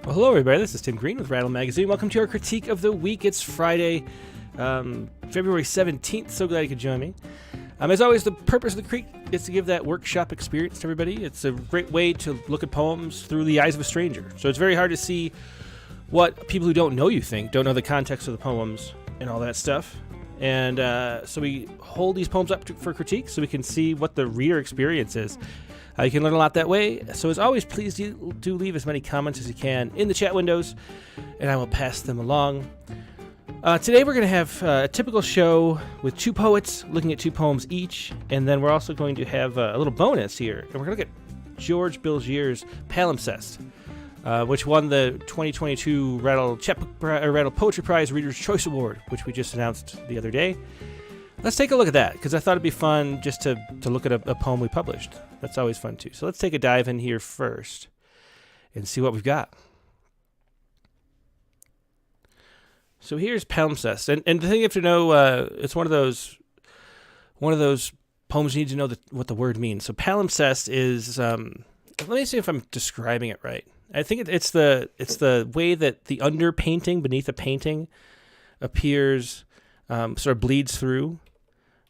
Well, hello, everybody. This is Tim Green with Rattle Magazine. Welcome to our critique of the week. It's Friday, February 17th. So glad you could join me. As always, the purpose of the critique is to give that workshop experience to everybody. It's a great way to look at poems through the eyes of a stranger. So it's very hard to see what people who don't know you think, don't know the context of the poems and all that stuff. And so we hold these poems up for critique so we can see what the reader experience is. You can learn a lot that way. So as always, please do leave as many comments as you can in the chat windows, and I will pass them along. Today we're going to have a typical show with two poets looking at two poems each, and then we're also going to have a little bonus here, and we're going to look at George Bilgier's Pelhams Zest, which won the 2022 Rattle Poetry Prize Reader's Choice Award, which we just announced the other day. Let's take a look at that, because I thought it'd be fun just to look at a poem we published. That's always fun, too. So let's take a dive in here first and see what we've got. So here's Pelhams Zest. And the thing you have to know, it's one of those poems you need to know what the word means. So Pelhams Zest is, let me see if I'm describing it right. I think it's the way that the underpainting beneath a painting appears, sort of bleeds through.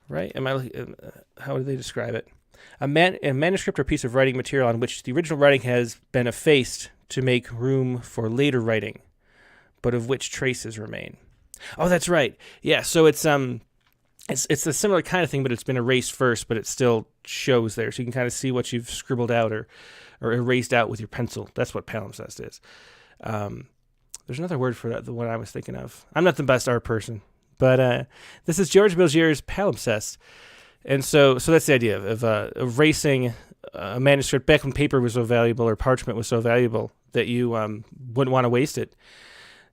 Right? How do they describe it? A manuscript or piece of writing material on which the original writing has been effaced to make room for later writing, but of which traces remain. Oh, that's right. Yeah, so it's a similar kind of thing, but it's been erased first, but it still shows there, so you can kind of see what you've scribbled out or erased out with your pencil. That's what Pelhams Zest is. There's another word for that, the one I was thinking of. I'm not the best art person. But this is George Bilgier's Pelhams Zest. And so that's the idea of erasing a manuscript back when paper was so valuable or parchment was so valuable that you wouldn't want to waste it.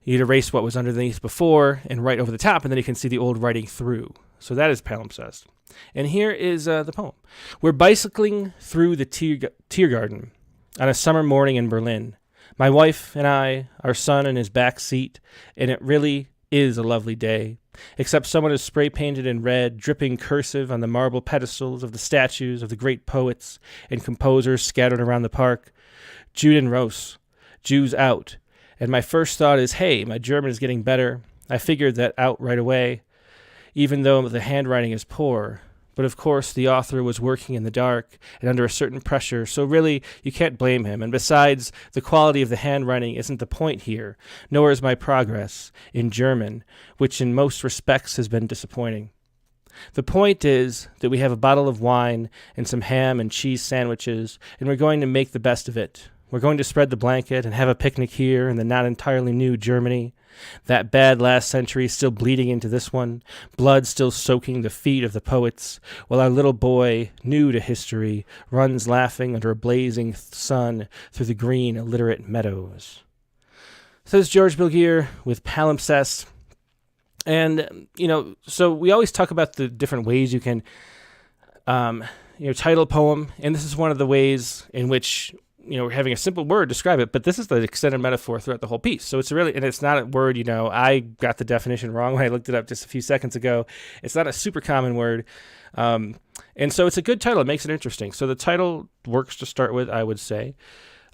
You'd erase what was underneath before and write over the top, and then you can see the old writing through. So that is Pelhams Zest. And here is the poem. We're bicycling through the Tiergarten on a summer morning in Berlin. My wife and I, our son in his back seat, and it really is a lovely day. Except someone is spray-painted in red, dripping cursive on the marble pedestals of the statues of the great poets and composers scattered around the park. Juden raus, Jews out. And my first thought is, hey, my German is getting better. I figured that out right away, even though the handwriting is poor. But of course, the author was working in the dark and under a certain pressure, so really, you can't blame him. And besides, the quality of the handwriting isn't the point here, nor is my progress in German, which in most respects has been disappointing. The point is that we have a bottle of wine and some ham and cheese sandwiches, and we're going to make the best of it. We're going to spread the blanket and have a picnic here in the not entirely new Germany. That bad last century still bleeding into this one, blood still soaking the feet of the poets, while our little boy, new to history, runs laughing under a blazing sun through the green, illiterate meadows. Says George Bilgier with Pelhams Zest. And, so we always talk about the different ways you can, title a poem, and this is one of the ways in which we're having a simple word describe it, but this is the extended metaphor throughout the whole piece. So it's and it's not a word, I got the definition wrong when I looked it up just a few seconds ago. It's not a super common word. And so it's a good title. It makes it interesting. So the title works to start with, I would say.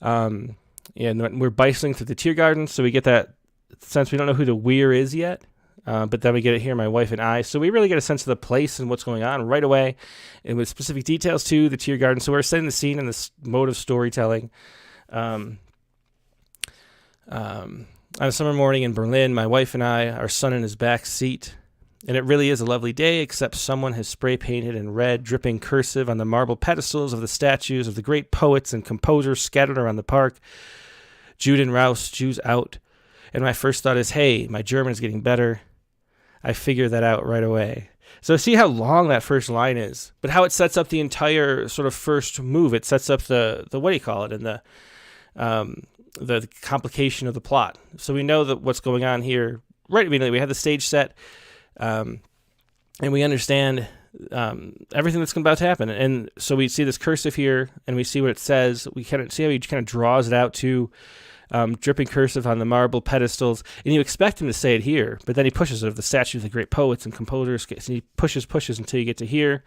And we're bicycling through the Tiergarten, so we get that sense. We don't know who the we're is yet. But then we get it here, my wife and I. So we really get a sense of the place and what's going on right away, and with specific details to the Tiergarten. So we're setting the scene in this mode of storytelling. On a summer morning in Berlin, my wife and I, our son in his back seat, and it really is a lovely day, except someone has spray-painted in red, dripping cursive on the marble pedestals of the statues of the great poets and composers scattered around the park. Juden raus, Jews out. And my first thought is, hey, my German is getting better. I figured that out right away. So see how long that first line is, but how it sets up the entire sort of first move. It sets up the what do you call it, and the complication of the plot. So we know that what's going on here right immediately. We have the stage set, and we understand everything that's about to happen. And so we see this cursive here, and we see what it says. We kind of see how he kind of draws it out to dripping cursive on the marble pedestals, and you expect him to say it here, but then he pushes it of the statues of the great poets and composers, and he pushes until you get to here.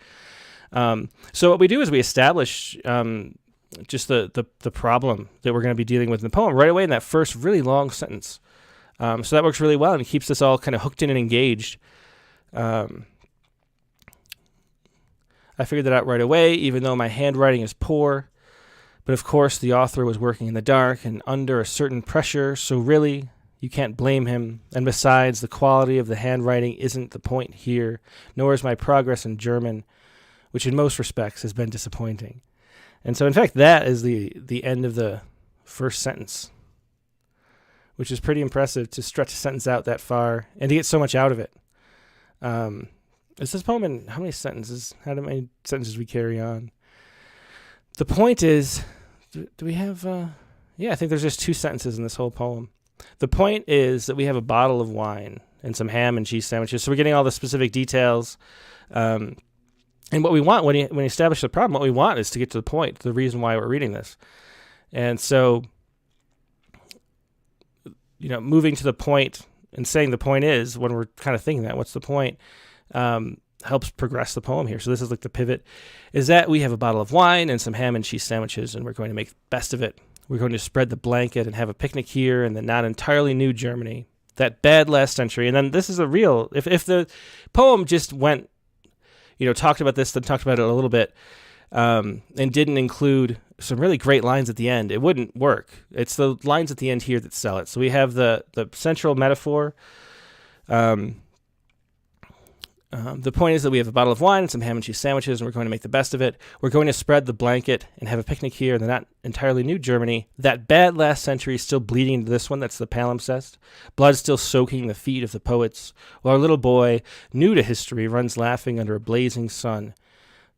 So what we do is we establish just the problem that we're going to be dealing with in the poem right away in that first really long sentence. So that works really well and keeps us all kind of hooked in and engaged. I figured that out right away, even though my handwriting is poor. But of course, the author was working in the dark and under a certain pressure, so really, you can't blame him. And besides, the quality of the handwriting isn't the point here, nor is my progress in German, which in most respects has been disappointing. And so, in fact, that is the end of the first sentence, which is pretty impressive to stretch a sentence out that far and to get so much out of it. Is this poem in how many sentences? How many sentences we carry on? The point is, do we have... I think there's just 2 sentences in this whole poem. The point is that we have a bottle of wine and some ham and cheese sandwiches. So we're getting all the specific details. And what we want, when you establish the problem, what we want is to get to the point, the reason why we're reading this. And so, moving to the point and saying the point is, when we're kind of thinking that, what's the point, helps progress the poem here. So this is like the pivot, is that we have a bottle of wine and some ham and cheese sandwiches, and we're going to make the best of it. We're going to spread the blanket and have a picnic here in the not entirely new Germany, that bad last century. And then this is a real, if the poem just went, talked about this, then talked about it a little bit, and didn't include some really great lines at the end, it wouldn't work. It's the lines at the end here that sell it. So we have the central metaphor. The point is that we have a bottle of wine and some ham and cheese sandwiches, and we're going to make the best of it. We're going to spread the blanket and have a picnic here in the not entirely new Germany. That bad last century is still bleeding into this one. That's the Pelhams Zest. Blood still soaking the feet of the poets, while our little boy, new to history, runs laughing under a blazing sun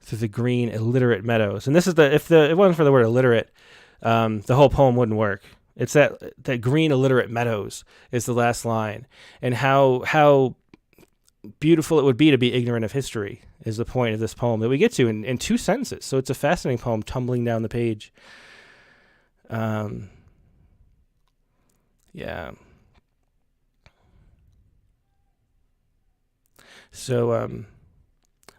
through the green, illiterate meadows. And this is if it wasn't for the word illiterate, the whole poem wouldn't work. It's that green, illiterate meadows is the last line, and how beautiful it would be to be ignorant of history is the point of this poem that we get to in 2 sentences. So it's a fascinating poem tumbling down the page. So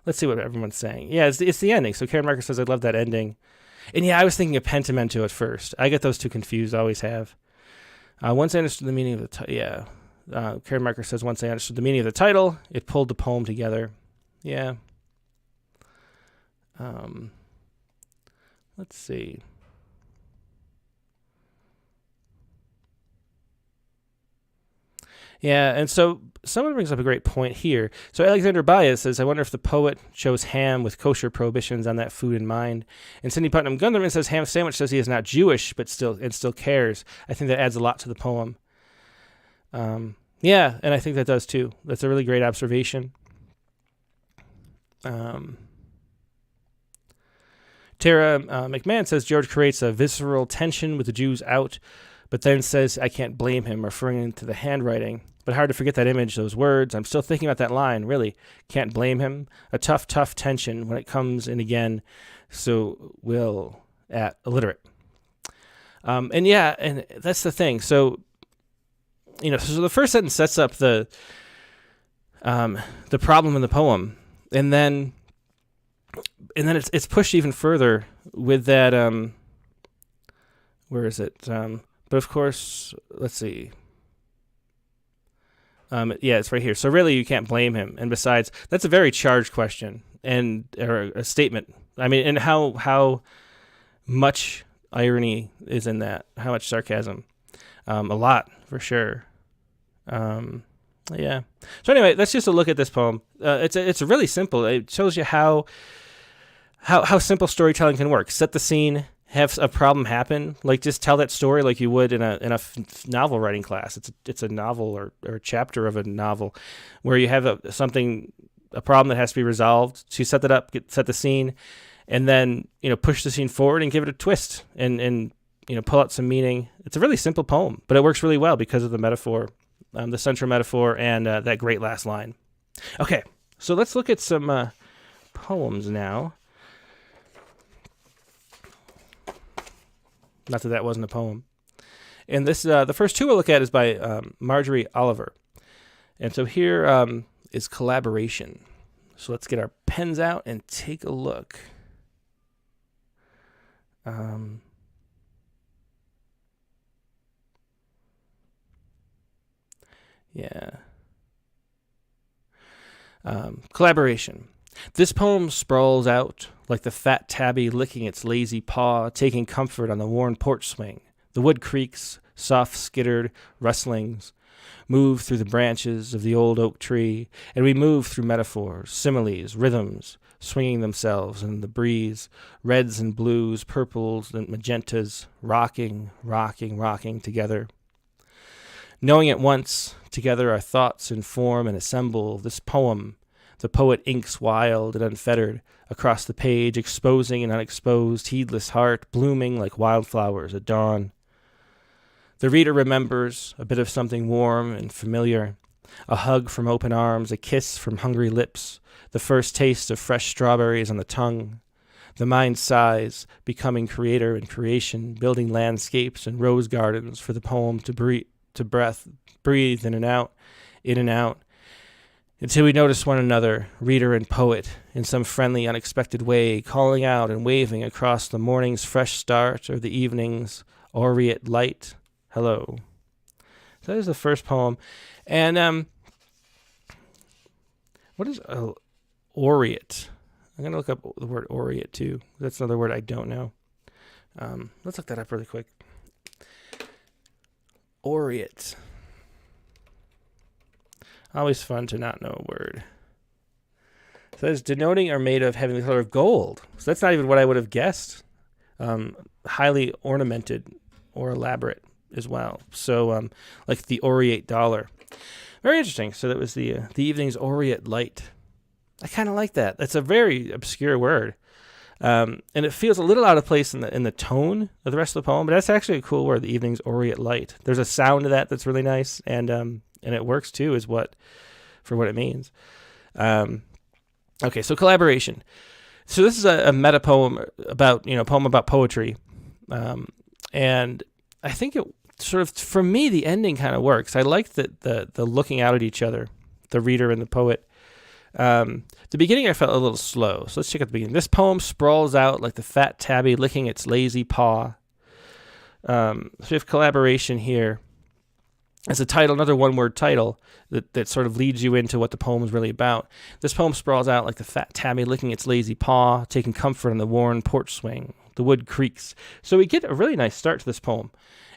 let's see what everyone's saying. Yeah, it's the ending. So Karen Marker says, I love that ending. And yeah, I was thinking of pentimento at first. I get those 2 confused, always have. Once I understood the meaning of the Karen Marker says, once I understood the meaning of the title, it pulled the poem together. Yeah. Let's see. Yeah, and so someone brings up a great point here. So Alexander Baez says, I wonder if the poet chose ham with kosher prohibitions on that food in mind. And Cindy Putnam Gunderman says, ham sandwich says he is not Jewish, but still cares. I think that adds a lot to the poem. Yeah, and I think that does too. That's a really great observation. Tara McMahon says George creates a visceral tension with the Jews out, but then says, I can't blame him, referring to the handwriting. But hard to forget that image, those words. I'm still thinking about that line, really. Can't blame him. A tough tension when it comes in again. So will at illiterate. And that's the thing. So, so the first sentence sets up the problem in the poem, and then it's pushed even further with that. Where is it? But of course, let's see. It's right here. So really, you can't blame him. And besides, that's a very charged question or a statement. I mean, and how much irony is in that? How much sarcasm? A lot, for sure. Yeah. So anyway, that's just a look at this poem. It's really simple. It shows you how simple storytelling can work. Set the scene, have a problem happen, like just tell that story like you would in a novel writing class. It's a novel or a chapter of a novel where you have a problem that has to be resolved. So you set that up, set the scene, and then push the scene forward and give it a twist and pull out some meaning. It's a really simple poem, but it works really well because of the metaphor. The central metaphor, and that great last line. Okay, so let's look at some poems now. Not that wasn't a poem. And this, the first 2 we'll look at is by Marjorie Oliver. And so here is Collaboration. So let's get our pens out and take a look. Um, yeah. Collaboration. This poem sprawls out like the fat tabby licking its lazy paw, taking comfort on the worn porch swing. The wood creaks, soft skittered rustlings, move through the branches of the old oak tree, and we move through metaphors, similes, rhythms, swinging themselves in the breeze, reds and blues, purples and magentas, rocking, rocking, rocking together. Knowing at once, together our thoughts inform and assemble this poem. The poet inks wild and unfettered across the page, exposing an unexposed, heedless heart, blooming like wildflowers at dawn. The reader remembers a bit of something warm and familiar, a hug from open arms, a kiss from hungry lips, the first taste of fresh strawberries on the tongue. The mind sighs, becoming creator and creation, building landscapes and rose gardens for the poem to breathe in and out, until we notice one another, reader and poet, in some friendly, unexpected way, calling out and waving across the morning's fresh start or the evening's aureate light. Hello. So that is the first poem. And what is aureate? I'm going to look up the word aureate too. That's another word I don't know. Let's look that up really quick. Aureate. Always fun to not know a word. So it's denoting or made of having the color of gold. So that's not even what I would have guessed. Highly ornamented or elaborate as well. So like the aureate dollar. Very interesting. So that was the evening's aureate light. I kind of like that. That's a very obscure word. And it feels a little out of place in the tone of the rest of the poem, but that's actually a cool word, the evening's aureate light. There's a sound to that that's really nice, and it works too, for what it means. Okay, so collaboration. So this is a meta poem about poetry, and I think it sort of, for me, the ending kind of works. I like the looking out at each other, the reader and the poet. The beginning I felt a little slow, so let's check out the beginning. This poem sprawls out like the fat tabby licking its lazy paw. So we have collaboration here as a title, another one-word title that sort of leads you into what the poem is really about. This poem sprawls out like the fat tabby licking its lazy paw, taking comfort on the worn porch swing. The wood creaks. So we get a really nice start to this poem.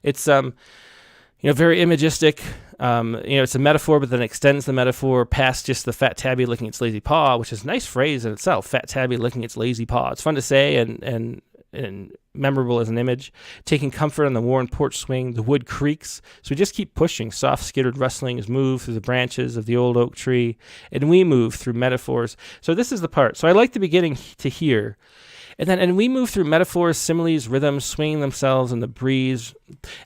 It's very imagistic. It's a metaphor, but then extends the metaphor past just the fat tabby licking its lazy paw, which is a nice phrase in itself. Fat tabby licking its lazy paw. It's fun to say and memorable as an image. Taking comfort on the worn porch swing, the wood creaks. So we just keep pushing. Soft skittered rustlings move through the branches of the old oak tree, and we move through metaphors. So this is the part. So I like the beginning to here. And we move through metaphors, similes, rhythms, swinging themselves in the breeze.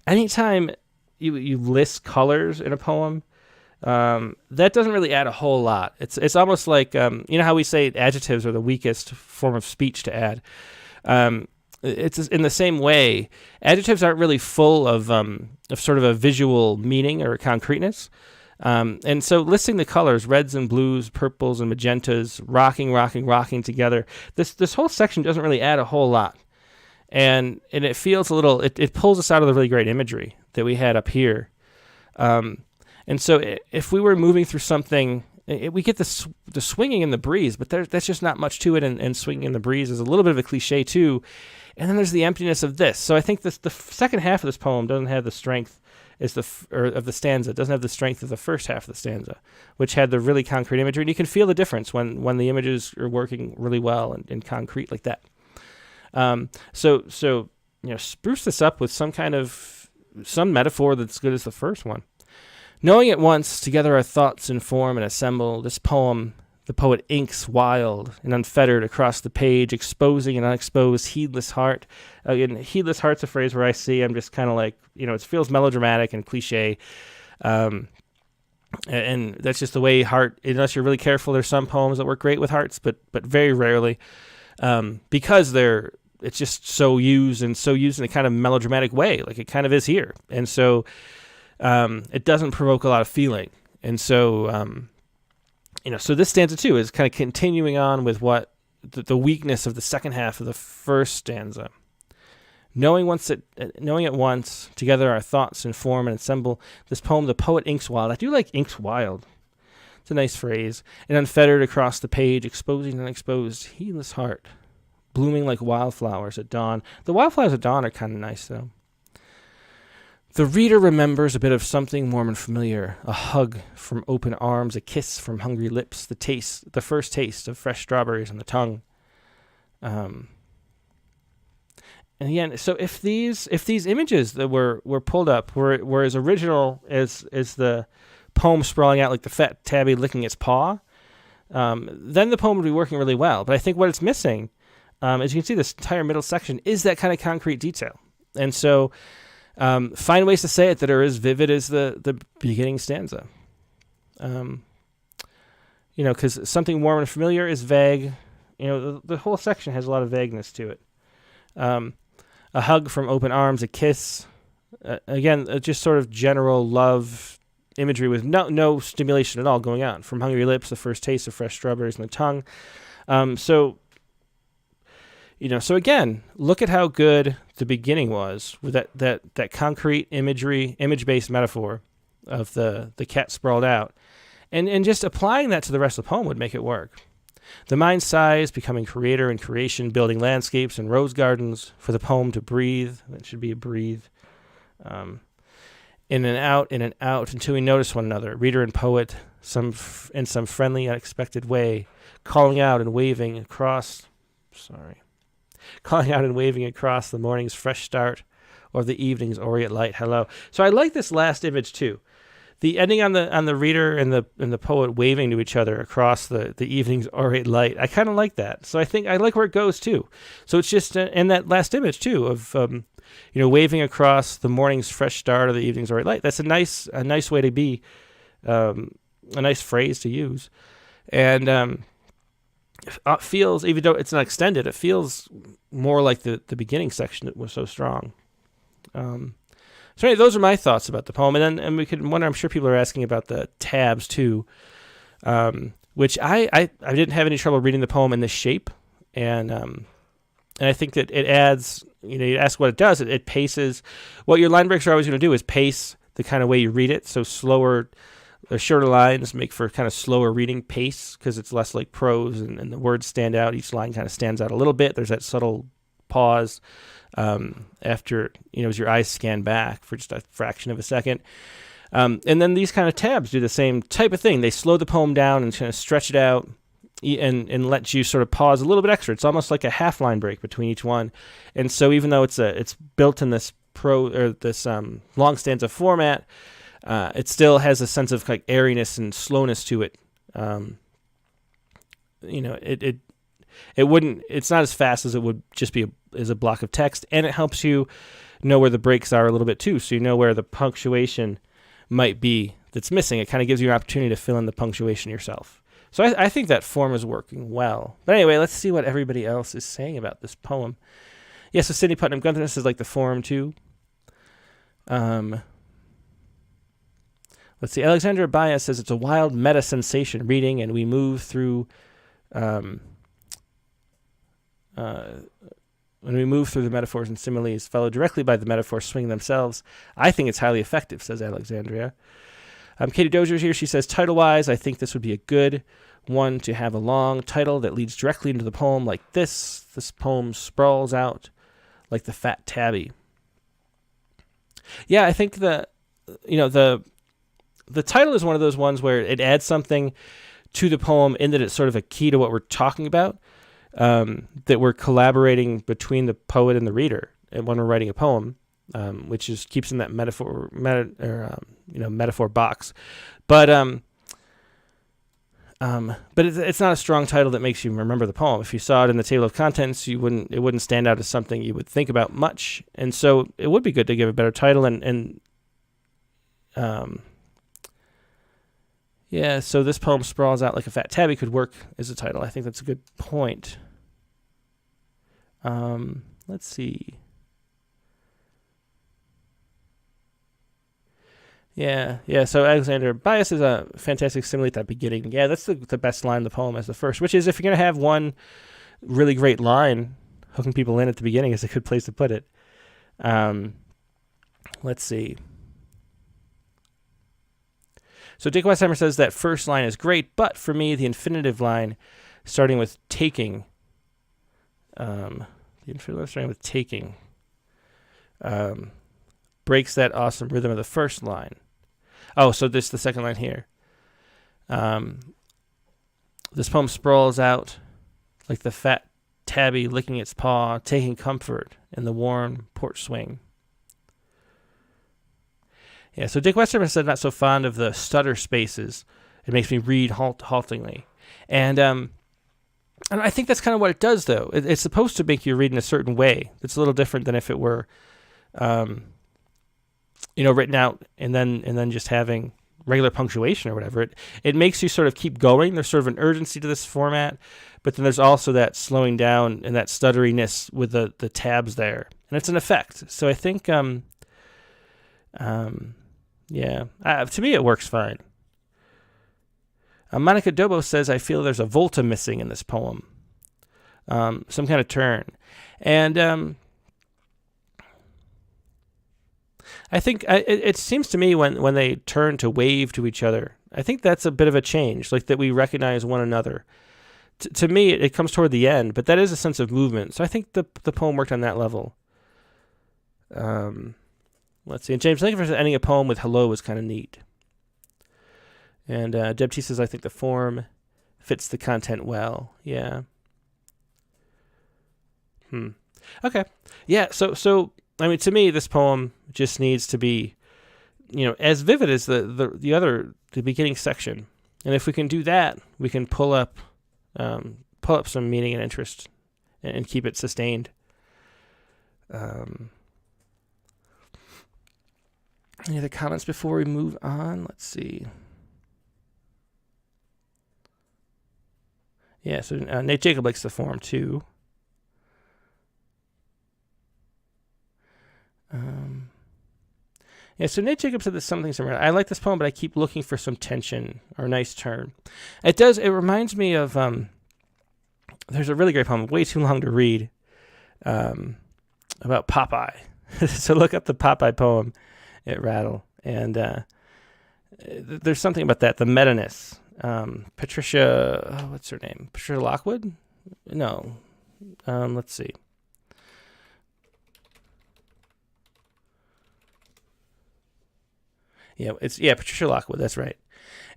Anytime you list colors in a poem, that doesn't really add a whole lot. It's almost like how we say adjectives are the weakest form of speech to add. It's in the same way. Adjectives aren't really full of sort of a visual meaning or concreteness. And so listing the colors, reds and blues, purples and magentas, rocking, rocking, rocking together, this whole section doesn't really add a whole lot. And it feels a little, it pulls us out of the really great imagery that we had up here. And so if we were moving through something, we get the swinging in the breeze, but that's just not much to it, and swinging in the breeze is a little bit of a cliche too. And then there's the emptiness of this. So I think the second half of this poem doesn't have the strength of the stanza. It doesn't have the strength of the first half of the stanza, which had the really concrete imagery. And you can feel the difference when the images are working really well and concrete like that. So spruce this up with some metaphor that's good as the first one. Knowing at once, together our thoughts inform and assemble. This poem, the poet inks wild and unfettered across the page, exposing an unexposed heedless heart. Again, heedless heart's a phrase where I see, I'm just kind of like, it feels melodramatic and cliche. And that's just the way heart, unless you're really careful, there's some poems that work great with hearts, but very rarely, because it's just so used in a kind of melodramatic way, like it kind of is here. And so it doesn't provoke a lot of feeling. And so, so this stanza too is kind of continuing on with what the weakness of the second half of the first stanza. Knowing at once, together our thoughts inform and assemble this poem, the poet inks wild. I do like inks wild. It's a nice phrase. And unfettered across the page, exposing an unexposed, heedless heart, blooming like wildflowers at dawn. The wildflowers at dawn are kind of nice, though. The reader remembers a bit of something warm and familiar, a hug from open arms, a kiss from hungry lips, the first taste of fresh strawberries on the tongue. And again, so if these images that were pulled up were as original as the poem sprawling out like the fat tabby licking its paw, then the poem would be working really well. But I think what it's missing, as you can see, this entire middle section is that kind of concrete detail. And so find ways to say it that are as vivid as the beginning stanza. Because something warm and familiar is vague. The whole section has a lot of vagueness to it. A hug from open arms, a kiss. Again, just sort of general love imagery with no stimulation at all going on. From hungry lips, the first taste of fresh strawberries on the tongue. So again, look at how good the beginning was with that concrete image-based metaphor of the cat sprawled out. And just applying that to the rest of the poem would make it work. The mind's sighs, becoming creator and creation, building landscapes and rose gardens for the poem to breathe. That should be a breathe. In and out, until we notice one another, reader and poet, in some friendly, unexpected way, calling out and waving across the morning's fresh start or the evening's aureate light. Hello. So I like this last image too. The ending on the reader and the poet waving to each other across the evening's aureate light. I kind of like that. So I think I like where it goes too. So it's just in that last image too of waving across the morning's fresh start or the evening's aureate light. That's a nice way to be, a nice phrase to use, and it feels, even though it's not extended, it feels more like the beginning section that was so strong. So anyway, those are my thoughts about the poem. And we could wonder, I'm sure people are asking about the tabs too, which I didn't have any trouble reading the poem in this shape. And I think that it adds, you ask what it does, it paces. What your line breaks are always going to do is pace the kind of way you read it. So shorter lines make for kind of slower reading pace because it's less like prose and the words stand out. Each line kind of stands out a little bit. There's that subtle pause after, as your eyes scan back for just a fraction of a second. And then these kind of tabs do the same type of thing. They slow the poem down and kind of stretch it out and let you sort of pause a little bit extra. It's almost like a half line break between each one. And so even though it's built in this long stanza format, it still has a sense of like airiness and slowness to it. It's not as fast as it would just be as a block of text, and it helps you know where the breaks are a little bit too, so you know where the punctuation might be that's missing. It kind of gives you an opportunity to fill in the punctuation yourself. So I think that form is working well. But anyway, let's see what everybody else is saying about this poem. Yeah, so Sidney Putnam Gunther says like the form too. Let's see. Alexandra Baez says it's a wild meta sensation reading, and we move through when we move through the metaphors and similes followed directly by the metaphors swinging themselves. I think it's highly effective, says Alexandria. Katie Dozier's here. She says, title-wise, I think this would be a good one to have a long title that leads directly into the poem like this. This poem sprawls out like the fat tabby. Yeah, I think the title is one of those ones where it adds something to the poem in that it's sort of a key to what we're talking about, that we're collaborating between the poet and the reader when we're writing a poem, which is keeps in that metaphor box. But it's not a strong title that makes you remember the poem. If you saw it in the table of contents, it wouldn't stand out as something you would think about much. And so it would be good to give a better title yeah, so this poem sprawls out like a fat tabby could work as a title. I think that's a good point. Let's see. Yeah. So Alexander Bias is a fantastic simile at that beginning. Yeah, that's the best line of the poem as the first, which is if you're going to have one really great line, hooking people in at the beginning is a good place to put it. Let's see. So Dick Westheimer says that first line is great, but for me, the infinitive line starting with taking, breaks that awesome rhythm of the first line. Oh, so this the second line here. This poem sprawls out like the fat tabby licking its paw, taking comfort in the warm porch swing. Yeah, so Dick Westerman said not so fond of the stutter spaces. It makes me read haltingly. And I think that's kind of what it does, though. It's supposed to make you read in a certain way. It's a little different than if it were, written out and then just having regular punctuation or whatever. It makes you sort of keep going. There's sort of an urgency to this format, but then there's also that slowing down and that stutteriness with the tabs there. And it's an effect. So I think, to me it works fine. Monica Dobo says, I feel there's a volta missing in this poem. Some kind of turn. And I think it seems to me when they turn to wave to each other, I think that's a bit of a change, like that we recognize one another. To me, it comes toward the end, but that is a sense of movement. So I think the poem worked on that level. Let's see. And James Lincoln says ending a poem with hello is kind of neat. And Deb T says, I think the form fits the content well. Yeah. Okay. Yeah, so I mean, to me, this poem just needs to be, as vivid as the beginning section. And if we can do that, we can pull up some meaning and interest and keep it sustained. Any other comments before we move on? Let's see. Yeah, so Nate Jacob likes the form too. So Nate Jacob said there's something similar. I like this poem, but I keep looking for some tension or a nice turn. It reminds me of, there's a really great poem, way too long to read, about Popeye. So look up the Popeye poem at Rattle. And there's something about that, the meta-ness. Patricia, what's her name? Patricia Lockwood? No. Let's see. Patricia Lockwood, that's right.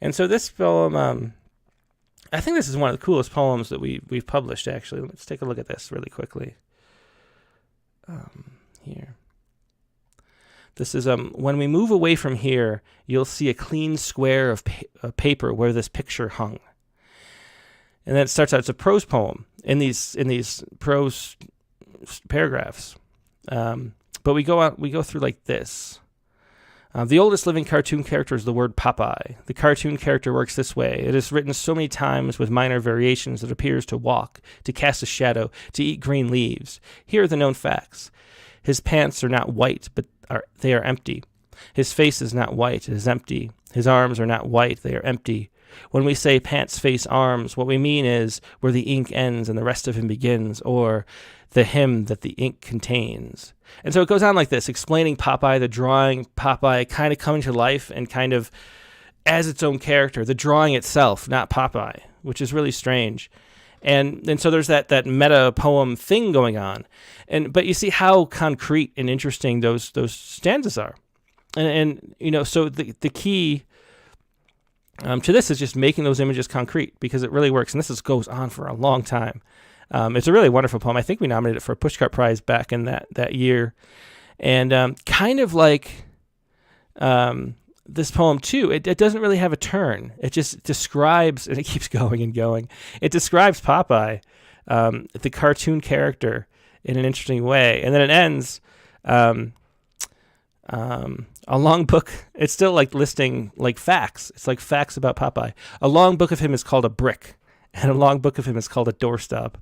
And so this poem, I think this is one of the coolest poems that we've published, actually. Let's take a look at this really quickly. Here. This is, when we move away from here, you'll see a clean square of paper where this picture hung. And then it starts out, it's a prose poem in these prose paragraphs. But we go through like this. The oldest living cartoon character is the word Popeye. The cartoon character works this way. It is written so many times with minor variations that it appears to walk, to cast a shadow, to eat green leaves. Here are the known facts. His pants are not white, but they are empty. His face is not white, it is empty. His arms are not white, they are empty. When we say pants, face, arms, what we mean is where the ink ends and the rest of him begins, or the hymn that the ink contains. And so it goes on like this, explaining Popeye, the drawing Popeye kind of coming to life and kind of as its own character, the drawing itself, not Popeye, which is really strange. And so there's that meta poem thing going on. But you see how concrete and interesting those stanzas are. And so the key to this is just making those images concrete, because it really works. And this goes on for a long time. It's a really wonderful poem. I think we nominated it for a Pushcart Prize back in that year. And kind of like this poem too, it doesn't really have a turn. It just describes, and it keeps going and going. It describes Popeye, the cartoon character, in an interesting way. And then it ends, a long book. It's still like listing like facts. It's like facts about Popeye. A long book of him is called a brick, and a long book of him is called a doorstop.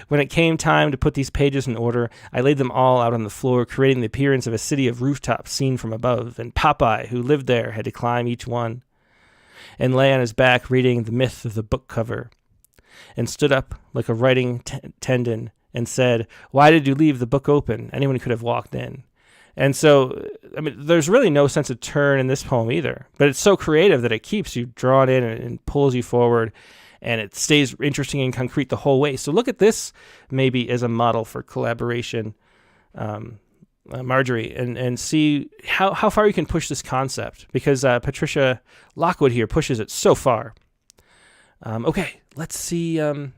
When it came time to put these pages in order, I laid them all out on the floor, creating the appearance of a city of rooftops seen from above, and Popeye, who lived there, had to climb each one, and lay on his back reading the myth of the book cover, and stood up like a writing tendon, and said, "Why did you leave the book open? Anyone could have walked in." And so, I mean, there's really no sense of turn in this poem either, but it's so creative that it keeps you drawn in and pulls you forward, and it stays interesting and concrete the whole way. So look at this maybe as a model for collaboration, Marjorie, and see how far you can push this concept, because Patricia Lockwood here pushes it so far. Okay, let's see. Go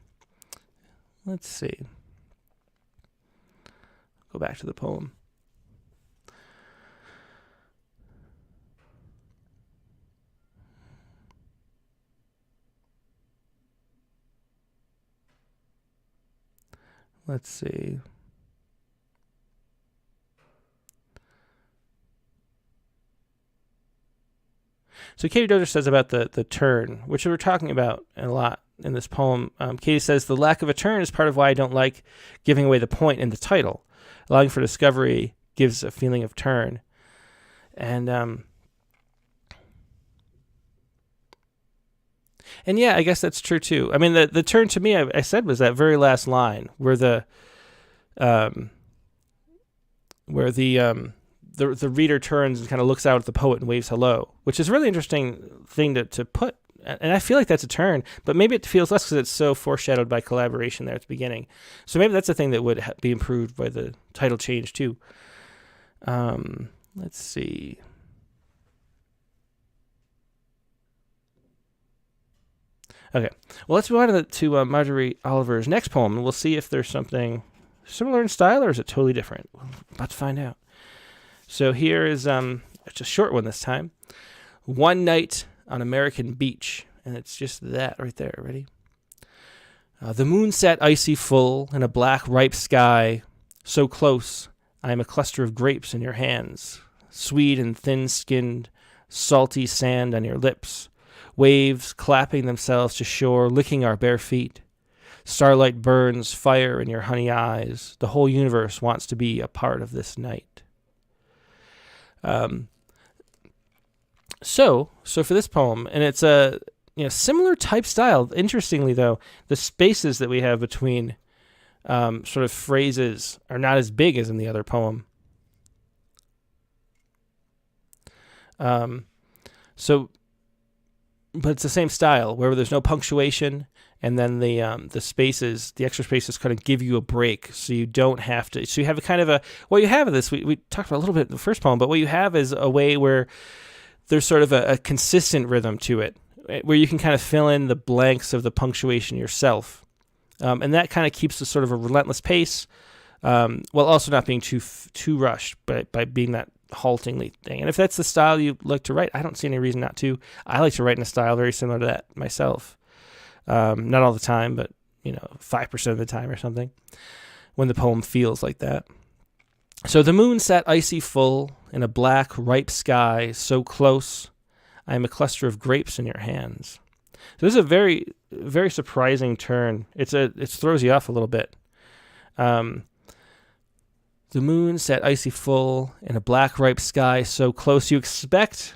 back to the poem. Let's see. So Katie Dozier says about the turn, which we're talking about a lot in this poem. Katie says, the lack of a turn is part of why I don't like giving away the point in the title. Allowing for discovery gives a feeling of turn. And yeah, I guess that's true too. I mean, the turn to me, I said, was that very last line where the reader turns and kind of looks out at the poet and waves hello, which is a really interesting thing to put. And I feel like that's a turn, but maybe it feels less because it's so foreshadowed by collaboration there at the beginning. So maybe that's a thing that would be improved by the title change too. Let's see. Okay, well, let's move on to Marjorie Oliver's next poem, and we'll see if there's something similar in style, or is it totally different? We're about to find out. So here is it's a short one this time. One Night on American Beach, and it's just that right there. Ready? The moon sat icy full in a black ripe sky, so close I am a cluster of grapes in your hands, sweet and thin-skinned, salty sand on your lips, waves clapping themselves to shore, licking our bare feet. Starlight burns fire in your honey eyes. The whole universe wants to be a part of this night. So for this poem, and it's a similar type style. Interestingly, though, the spaces that we have between sort of phrases are not as big as in the other poem. But it's the same style where there's no punctuation, and then the spaces, the extra spaces, kind of give you a break, so you don't have to. So you have a kind of a what you have of this. We talked about a little bit in the first poem, but what you have is a way where there's sort of a consistent rhythm to it, where you can kind of fill in the blanks of the punctuation yourself, and that kind of keeps a sort of a relentless pace, while also not being too rushed by being that haltingly thing. And if that's the style you like to write, I don't see any reason not to. I like to write in a style very similar to that myself. Not all the time, but 5% of the time or something, when the poem feels like that. So the moon sat icy full in a black ripe sky, so close I am a cluster of grapes in your hands. So this is a very, very surprising turn. It throws you off a little bit. The moon sat icy full in a black ripe sky, so close. You expect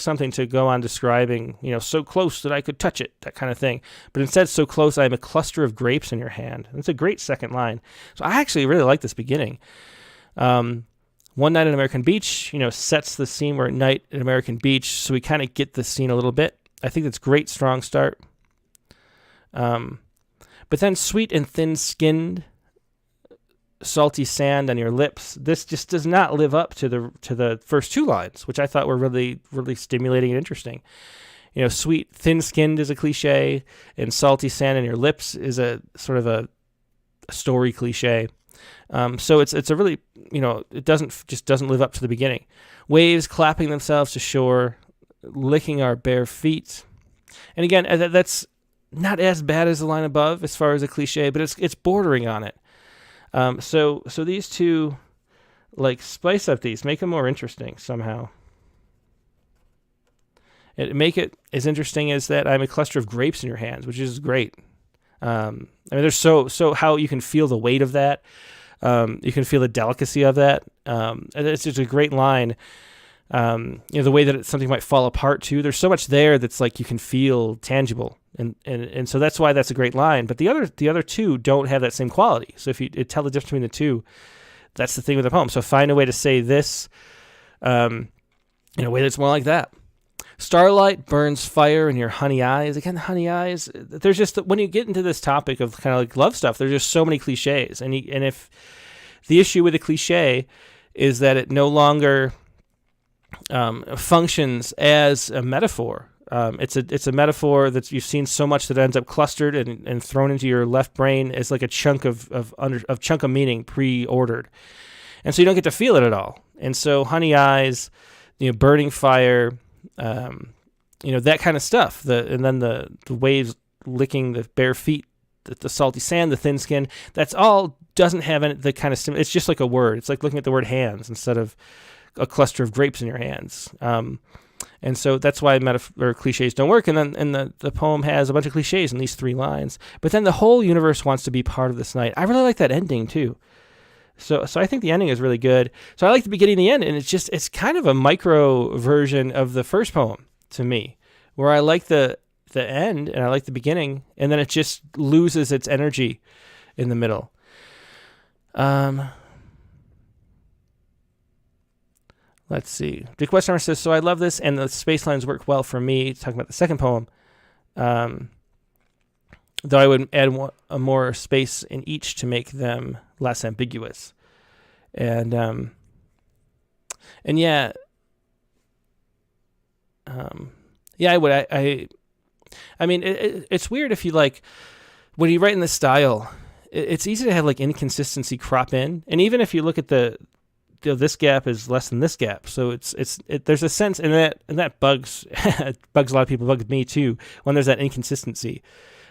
something to go on describing, so close that I could touch it, that kind of thing. But instead, so close I am a cluster of grapes in your hand. It's a great second line. So I actually really like this beginning. One Night at American Beach, sets the scene. We're at night at American Beach, so we kind of get the scene a little bit. I think that's great, strong start. But then sweet and thin-skinned, salty sand on your lips. This just does not live up to the first two lines, which I thought were really, really stimulating and interesting. Sweet, thin-skinned is a cliche, and salty sand on your lips is a sort of a story cliche. So it's a really, it doesn't live up to the beginning. Waves clapping themselves to shore, licking our bare feet. And again, that's not as bad as the line above as far as a cliche, but it's bordering on it. So these two, spice up these, make them more interesting somehow. Make it as interesting as that I'm a cluster of grapes in your hands, which is great. There's so how you can feel the weight of that. You can feel the delicacy of that. It's just a great line. The way that something might fall apart too. There's so much there that's you can feel tangible, and so that's why that's a great line. But the other two don't have that same quality. So if you tell the difference between the two, That's the thing with the poem. So find a way to say this in a way that's more like that. Starlight burns fire in your honey eyes. Again, the honey eyes. There's just, when you get into this topic of kind of like love stuff, there's just so many cliches. And if the issue with a cliche is that it no longer functions as a metaphor. It's a metaphor that you've seen so much that ends up clustered and thrown into your left brain as like a chunk of meaning pre-ordered, and so you don't get to feel it at all. And so honey eyes, burning fire, that kind of stuff. And then the waves licking the bare feet, the salty sand, the thin skin. That's all doesn't have any, the kind of it's just like a word. It's like looking at the word hands instead of a cluster of grapes in your hands. And so that's why cliches don't work. And then the poem has a bunch of cliches in these 3 lines. But then the whole universe wants to be part of this night. I really like that ending too. So I think the ending is really good. So I like the beginning and the end, and it's kind of a micro version of the first poem to me, where I like the end and I like the beginning, and then it just loses its energy in the middle. Let's see. Dick Westheimer says, so I love this, and the space lines work well for me. Talking about the second poem. Though I would add a more space in each to make them less ambiguous. And yeah. I would. I mean, it's weird if you like, when you write in this style, it's easy to have like inconsistency crop in. And even if you look at this gap is less than this gap, so there's a sense, and that bugs a lot of people, bugs me too, when there's that inconsistency.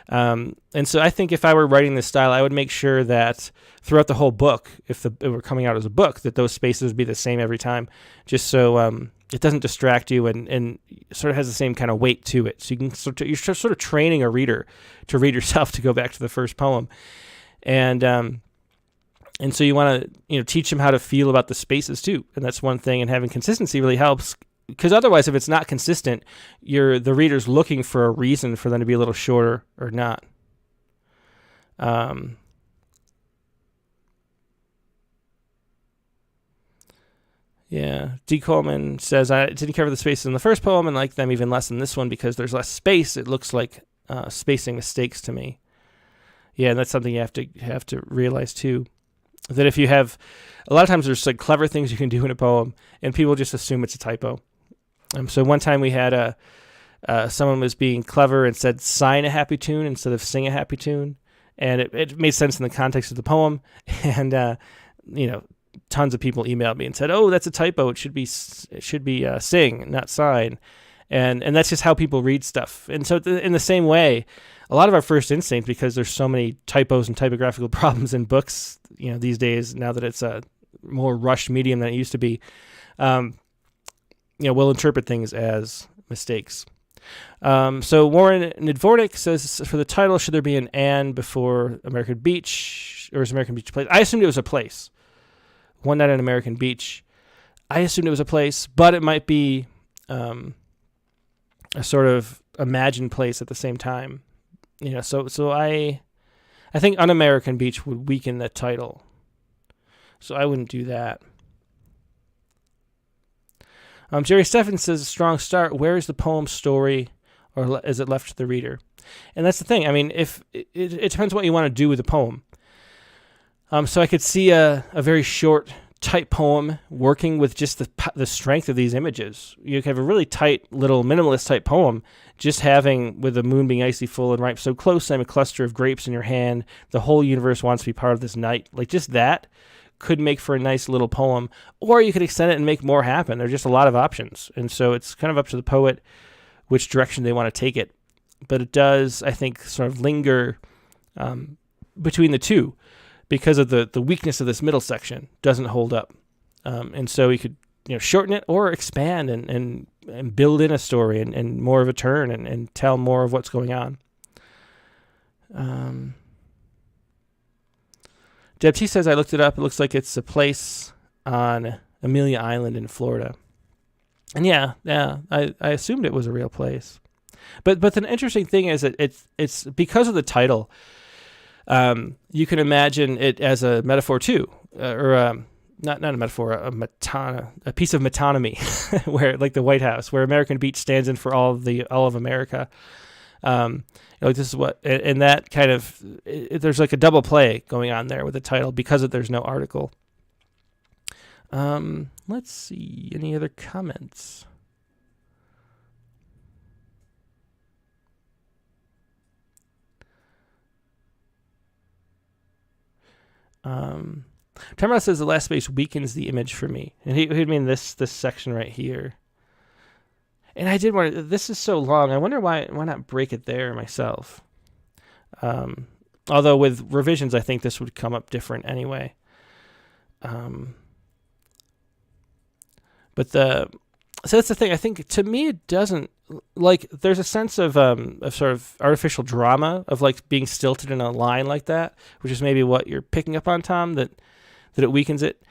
And so I think if I were writing this style, I would make sure that throughout the whole book, if it were coming out as a book, that those spaces would be the same every time, just so it doesn't distract you and sort of has the same kind of weight to it. So you're sort of training a reader to read yourself, to go back to the first poem, and so you want to teach them how to feel about the spaces too, and that's one thing. And having consistency really helps, because otherwise, if it's not consistent, the reader's looking for a reason for them to be a little shorter or not. Yeah, D. Coleman says, I didn't cover the spaces in the first poem and like them even less in this one because there's less space. It looks like spacing mistakes to me. Yeah, and that's something you have to realize too. That if you have, a lot of times there's like clever things you can do in a poem, and people just assume it's a typo. So one time we had someone was being clever and said sign a happy tune instead of sing a happy tune, and it made sense in the context of the poem. And tons of people emailed me and said, "Oh, that's a typo. It should be sing, not sign." And that's just how people read stuff. And so in the same way, a lot of our first instinct, because there's so many typos and typographical problems in books, these days, now that it's a more rushed medium than it used to be, we'll interpret things as mistakes. So Warren Nidvornik says, for the title, should there be an "and" before American Beach, or is American Beach a place? I assumed it was a place. One Night on American Beach. I assumed it was a place, but it might be a sort of imagined place at the same time. So I think Un-American Beach would weaken the title. So I wouldn't do that. Jerry Steffens says, a strong start. Where is the poem's story, or is it left to the reader? And that's the thing. I mean, if it depends what you want to do with the poem. So I could see a very short, tight poem working with just the strength of these images. You could have a really tight, little minimalist type poem, just having, with the moon being icy full and ripe so close, I'm a cluster of grapes in your hand. The whole universe wants to be part of this night. Like, just that could make for a nice little poem. Or you could extend it and make more happen. There's just a lot of options. And so it's kind of up to the poet which direction they want to take it. But it does, I think, sort of linger between the two, because of the weakness of this middle section doesn't hold up. And so you could shorten it or expand and build in a story and more of a turn and tell more of what's going on. Deb T says, I looked it up. It looks like it's a place on Amelia Island in Florida. And yeah, I assumed it was a real place. But the interesting thing is that it's because of the title. You can imagine it as a metaphor too, or not a metaphor, a piece of metonymy, where like the White House, where American Beach stands in for all of America. This is what, and that kind of, there's like a double play going on there with the title because there's no article. Let's see, any other comments? Tamara says the last space weakens the image for me, and he'd mean this section right here. And I did want to, this is so long, I wonder why not break it there myself. Although with revisions, I think this would come up different anyway. So that's the thing. I think to me, it doesn't, like, there's a sense of sort of artificial drama of like being stilted in a line like that, which is maybe what you're picking up on, Tom, that it weakens it.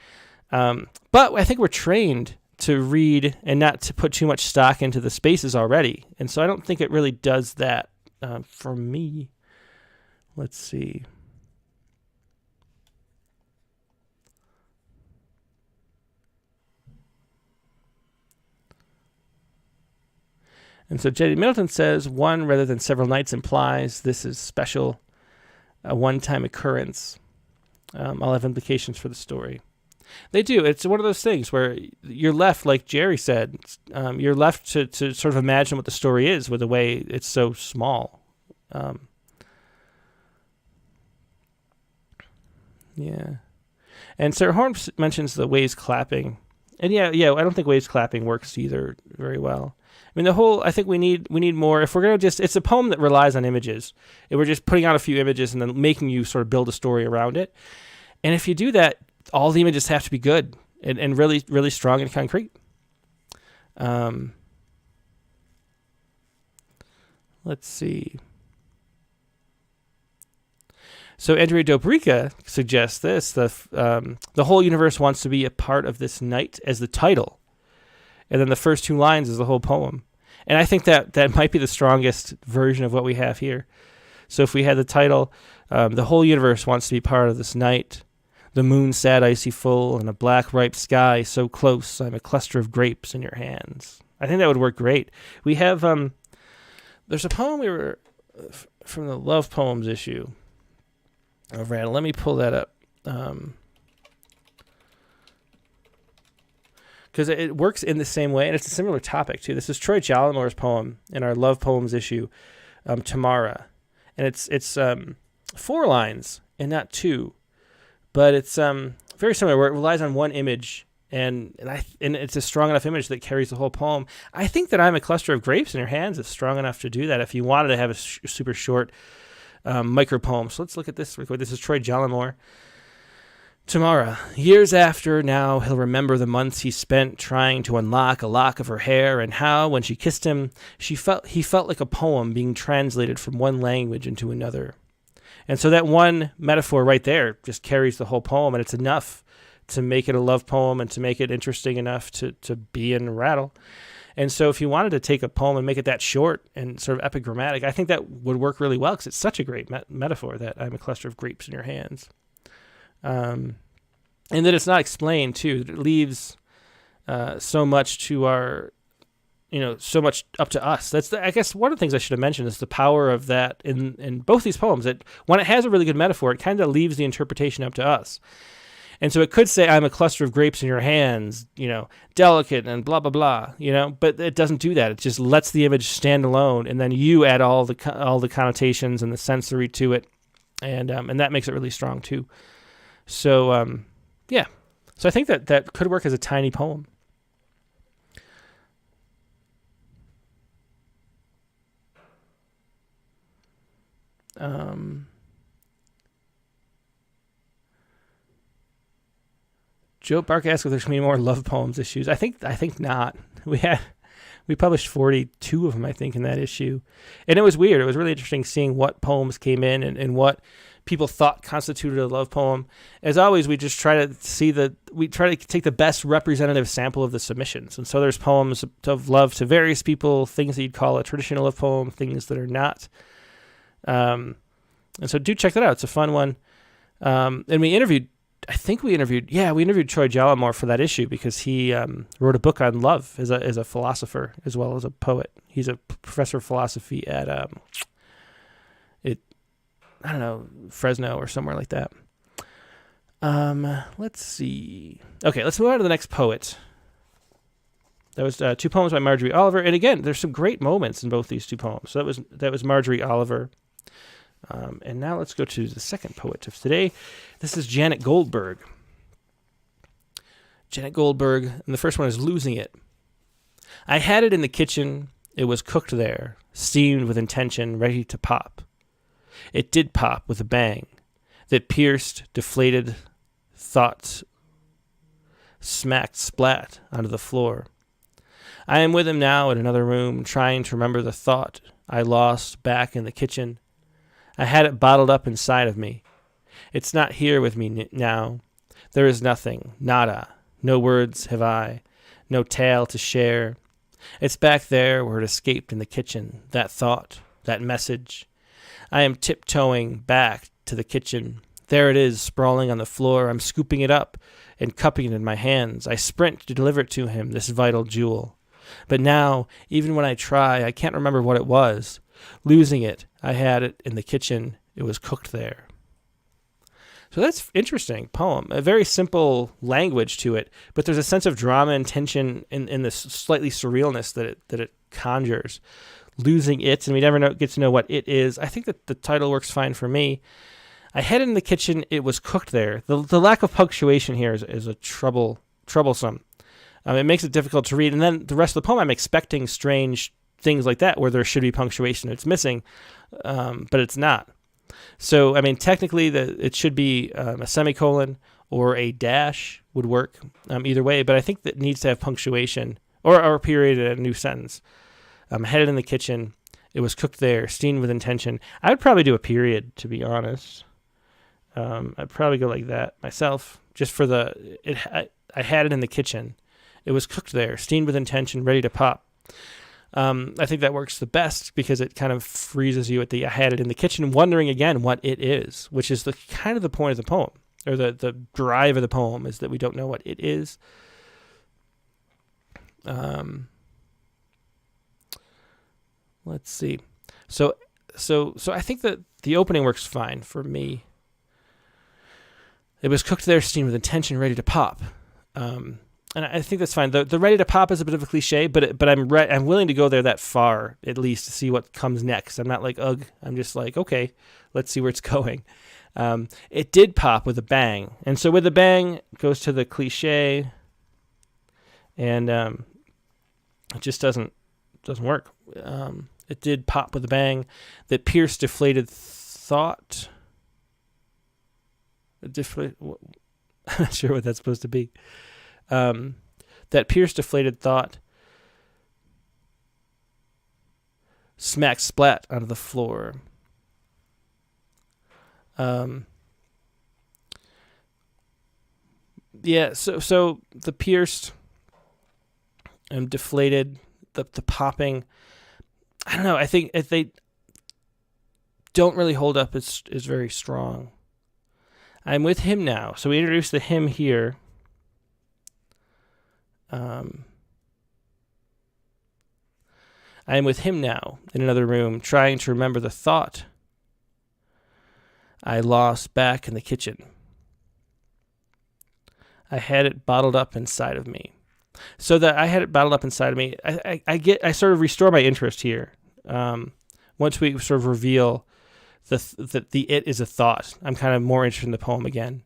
But I think we're trained to read and not to put too much stock into the spaces already. And so I don't think it really does that for me. Let's see. And so J.D. Middleton says, one rather than several nights implies this is special, a one-time occurrence. I'll have implications for the story. They do. It's one of those things where you're left, like Jerry said, you're left to sort of imagine what the story is with the way it's so small. Yeah. And Sarah Horn mentions the waves clapping. And yeah, I don't think waves clapping works either very well. I mean, I think we need more. If we're going to it's a poem that relies on images. If we're just putting out a few images and then making you sort of build a story around it. And if you do that, all the images have to be good and really, really strong and concrete. Let's see. So Andrea Dobrica suggests this, the whole universe wants to be a part of this night as the title. And then the first two lines is the whole poem. And I think that might be the strongest version of what we have here. So if we had the title, the whole universe wants to be part of this night. The moon sat icy full and a black ripe sky so close I'm a cluster of grapes in your hands. I think that would work great. We have, there's a poem from the Love Poems issue of Randall. Let me pull that up. Because it works in the same way, and it's a similar topic, too. This is Troy Jolimore's poem in our Love Poems issue, Tamara. And it's 4 lines and not 2. But it's very similar, where it relies on one image, and it's a strong enough image that carries the whole poem. I think that I'm a cluster of grapes in your hands is strong enough to do that if you wanted to have a super short micro poem. So let's look at this. This is Troy Jollimore. Tamara. Years after now, he'll remember the months he spent trying to unlock a lock of her hair, and how, when she kissed him, he felt like a poem being translated from one language into another. And so that one metaphor right there just carries the whole poem, and it's enough to make it a love poem and to make it interesting enough to be in Rattle. And so if you wanted to take a poem and make it that short and sort of epigrammatic, I think that would work really well because it's such a great metaphor that I'm a cluster of grapes in your hands. And that it's not explained, too. That it leaves so much to our... so much up to us. I guess one of the things I should have mentioned is the power of that in both these poems. That when it has a really good metaphor, it kind of leaves the interpretation up to us. And so it could say, I'm a cluster of grapes in your hands, delicate and blah, blah, blah, but it doesn't do that. It just lets the image stand alone. And then you add all the connotations and the sensory to it. And that makes it really strong too. So, yeah. So I think that could work as a tiny poem. Joe Bark asked if there's going to be more Love Poems issues. I think not. We published 42 of them, I think, in that issue. And it was weird. It was really interesting seeing what poems came in and what people thought constituted a love poem. As always, we just try to take the best representative sample of the submissions. And so there's poems of love to various people, things that you'd call a traditional love poem, things that are not. And so do check that out. It's a fun one. And we interviewed I think we interviewed Troy Jallamore for that issue because he wrote a book on love as a philosopher as well as a poet. He's a professor of philosophy at I don't know, Fresno or somewhere like that. Let's see. Okay, let's move on to the next poet. That was 2 poems by Marjorie Oliver, and again, there's some great moments in both these 2 poems. So that was Marjorie Oliver. And now let's go to the second poet of today. This is Janet Goldberg. Janet Goldberg, and the first one is Losing It. I had it in the kitchen. It was cooked there, steamed with intention, ready to pop. It did pop with a bang that pierced, deflated thoughts, smacked, splat onto the floor. I am with him now in another room, trying to remember the thought I lost back in the kitchen. I had it bottled up inside of me. It's not here with me now. There is nothing, nada. No words have I, no tale to share. It's back there where it escaped in the kitchen, that thought, that message. I am tiptoeing back to the kitchen. There it is, sprawling on the floor. I'm scooping it up and cupping it in my hands. I sprint to deliver it to him, this vital jewel. But now, even when I try, I can't remember what it was. Losing it, I had it in the kitchen. It was cooked there. So that's interesting poem. A very simple language to it, but there's a sense of drama and tension in this slightly surrealness that it conjures. Losing it, and we never get to know what it is. I think that the title works fine for me. I had it in the kitchen. It was cooked there. The lack of punctuation here is a troublesome. It makes it difficult to read. And then the rest of the poem, I'm expecting strange things like that where there should be punctuation. It's missing, but it's not. So, I mean, technically, it should be a semicolon or a dash would work either way. But I think that needs to have punctuation or a period in a new sentence. Had it in the kitchen. It was cooked there, steamed with intention. I would probably do a period, to be honest. I'd probably go like that myself, just for I had it in the kitchen. It was cooked there, steamed with intention, ready to pop. I think that works the best because it kind of freezes you at I had it in the kitchen, wondering again what it is, which is the kind of the point of the poem, or the drive of the poem is that we don't know what it is. Let's see. So I think that the opening works fine for me. It was cooked there, steamed with intention, ready to pop. And I think that's fine. The ready to pop is a bit of a cliche, but I'm willing to go there that far at least to see what comes next. I'm not like ugh. I'm just like, okay, let's see where it's going. It did pop with a bang, and so with a bang goes to the cliche, and it just doesn't work. It did pop with a bang that pierced, deflated thought. I'm not sure what that's supposed to be. That pierced, deflated thought smacked, splat onto the floor. Yeah, so the pierced and deflated, the popping, I don't know, I think if they don't really hold up is very strong. I'm with him now. So we introduced the him here. I am with him now in another room, trying to remember the thought I lost back in the kitchen. I had it bottled up inside of me. So that I had it bottled up inside of me, I sort of restore my interest here. Once we sort of reveal the it is a thought, I'm kind of more interested in the poem again.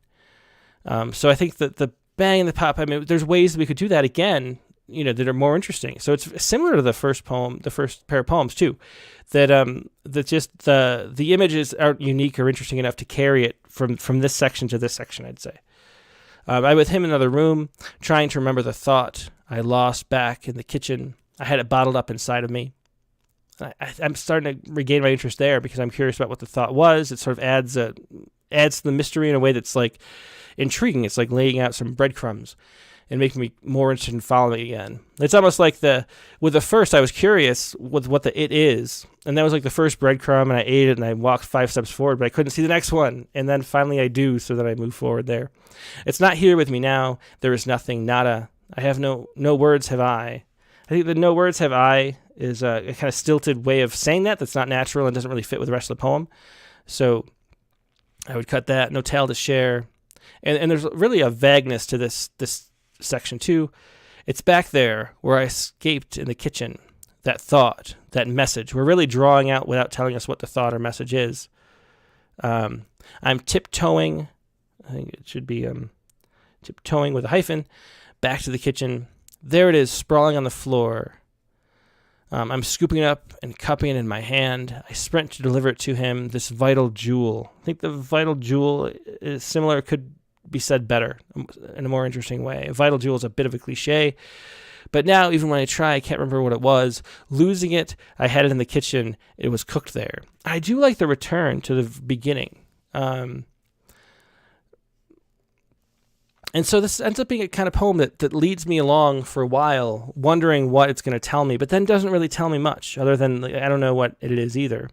So I think that the bang and the pop, I mean, there's ways that we could do that again, that are more interesting. So it's similar to the first poem, the first pair of poems too, that just the images aren't unique or interesting enough to carry it from this section to this section, I'd say. I with him in another room, trying to remember the thought I lost back in the kitchen. I had it bottled up inside of me. I'm starting to regain my interest there because I'm curious about what the thought was. It sort of adds to the mystery in a way that's like intriguing. It's like laying out some breadcrumbs. and make me more interested in following again. It's almost like with the first, I was curious with what the it is, and that was like the first breadcrumb, and I ate it, and I walked 5 steps forward, but I couldn't see the next one, and then finally I do, so that I move forward there. It's not here with me now. There is nothing, nada. I have no words have I. I think the no words have I is a kind of stilted way of saying that's not natural and doesn't really fit with the rest of the poem. So I would cut that. No tale to share. And there's really a vagueness to this section too. It's back there where I escaped in the kitchen. That thought, that message. We're really drawing out without telling us what the thought or message is. I'm tiptoeing. I think it should be tiptoeing with a hyphen. Back to the kitchen. There it is, sprawling on the floor. I'm scooping it up and cupping it in my hand. I sprint to deliver it to him, this vital jewel. I think the vital jewel is similar, could be said better in a more interesting way. A vital jewel is a bit of a cliche, but now even when I try, I can't remember what it was. Losing it, I had it in the kitchen. It was cooked there. I do like the return to the beginning. And so this ends up being a kind of poem that leads me along for a while, wondering what it's going to tell me, but then doesn't really tell me much, other than I don't know what it is either.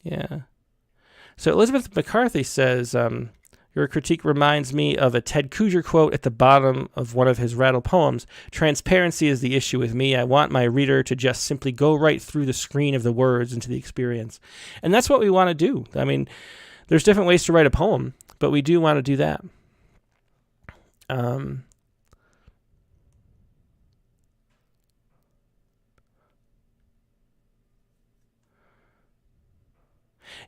Yeah. So Elizabeth McCarthy says, your critique reminds me of a Ted Kooser quote at the bottom of one of his rattle poems. Transparency is the issue with me. I want my reader to just simply go right through the screen of the words into the experience. And that's what we want to do. I mean, there's different ways to write a poem, but we do want to do that.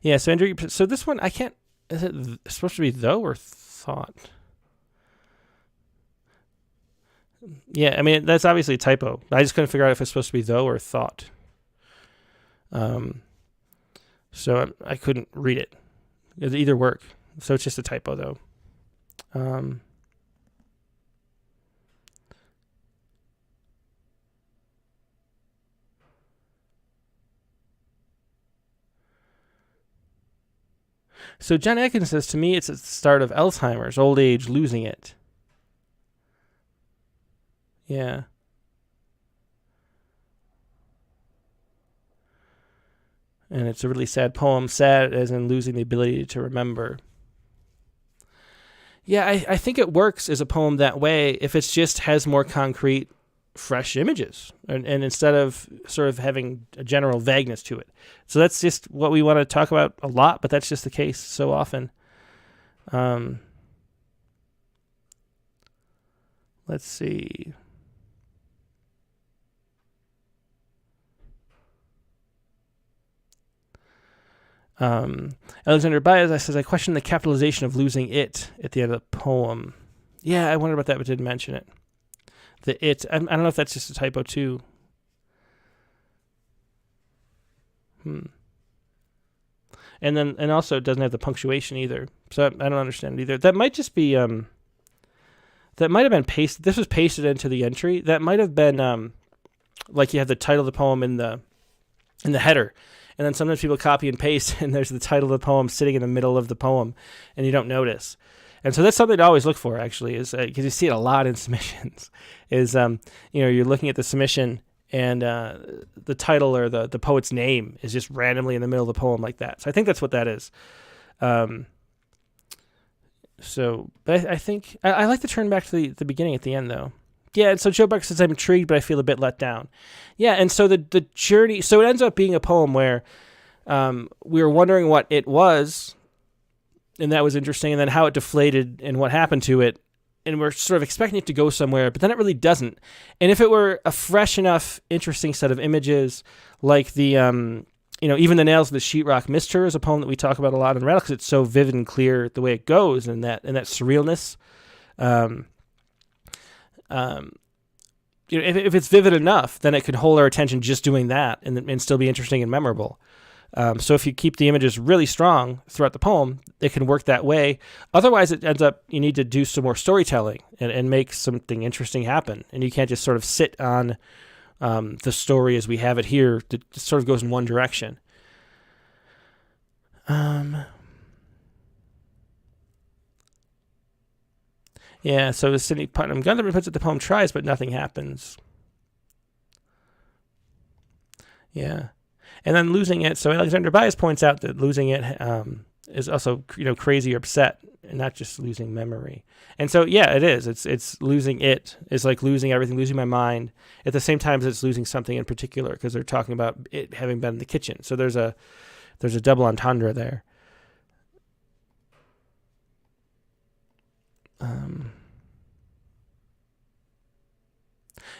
Yeah, so Andrew, so this one, I can't, is it supposed to be though or thought? Yeah, I mean, that's obviously a typo. I just couldn't figure out if it's supposed to be though or thought. So I couldn't read it. It either work. So it's just a typo though. So John Atkins says, to me, it's at the start of Alzheimer's, old age, losing it. Yeah. And it's a really sad poem, sad as in losing the ability to remember. Yeah, I think it works as a poem that way if it just has more concrete, fresh images, and instead of sort of having a general vagueness to it. So that's just what we want to talk about a lot, but that's just the case so often. Let's see. Alexander Baez says, I question the capitalization of losing it at the end of the poem. Yeah, I wondered about that, but didn't mention it. The it, I don't know if that's just a typo too. And also it doesn't have the punctuation either. So I don't understand it either. That might just be, that might have been pasted. This was pasted into the entry. That might have been, like you have the title of the poem in the header. And then sometimes people copy and paste, and there's the title of the poem sitting in the middle of the poem, and you don't notice. And so that's something to always look for, actually, is because you see it a lot in submissions. Is you're looking at the submission, and the title or the poet's name is just randomly in the middle of the poem like that. So I think that's what that is. But I think I like to turn back to the beginning at the end, though. Yeah, and so Joe Buck says, I'm intrigued, but I feel a bit let down. Yeah, and so the journey, so it ends up being a poem where we were wondering what it was, and that was interesting, and then how it deflated and what happened to it, and we're sort of expecting it to go somewhere, but then it really doesn't. And if it were a fresh enough, interesting set of images, like the, even the nails of the sheetrock missed her is a poem that we talk about a lot in Rattle, because it's so vivid and clear the way it goes, and that surrealness. If it's vivid enough, then it could hold our attention just doing that and still be interesting and memorable. So if you keep the images really strong throughout the poem, it can work that way. Otherwise, it ends up, you need to do some more storytelling and make something interesting happen. And you can't just sort of sit on the story as we have it here. It sort of goes in one direction. Yeah, so Sidney Putnam Gunther puts it, the poem tries, but nothing happens. Yeah. And then losing it, so Alexander Bias points out that losing it is also, crazy or upset, and not just losing memory. And so, yeah, it is. It's losing it. It's like losing everything, losing my mind, at the same time as it's losing something in particular, because they're talking about it having been in the kitchen. So there's a double entendre there.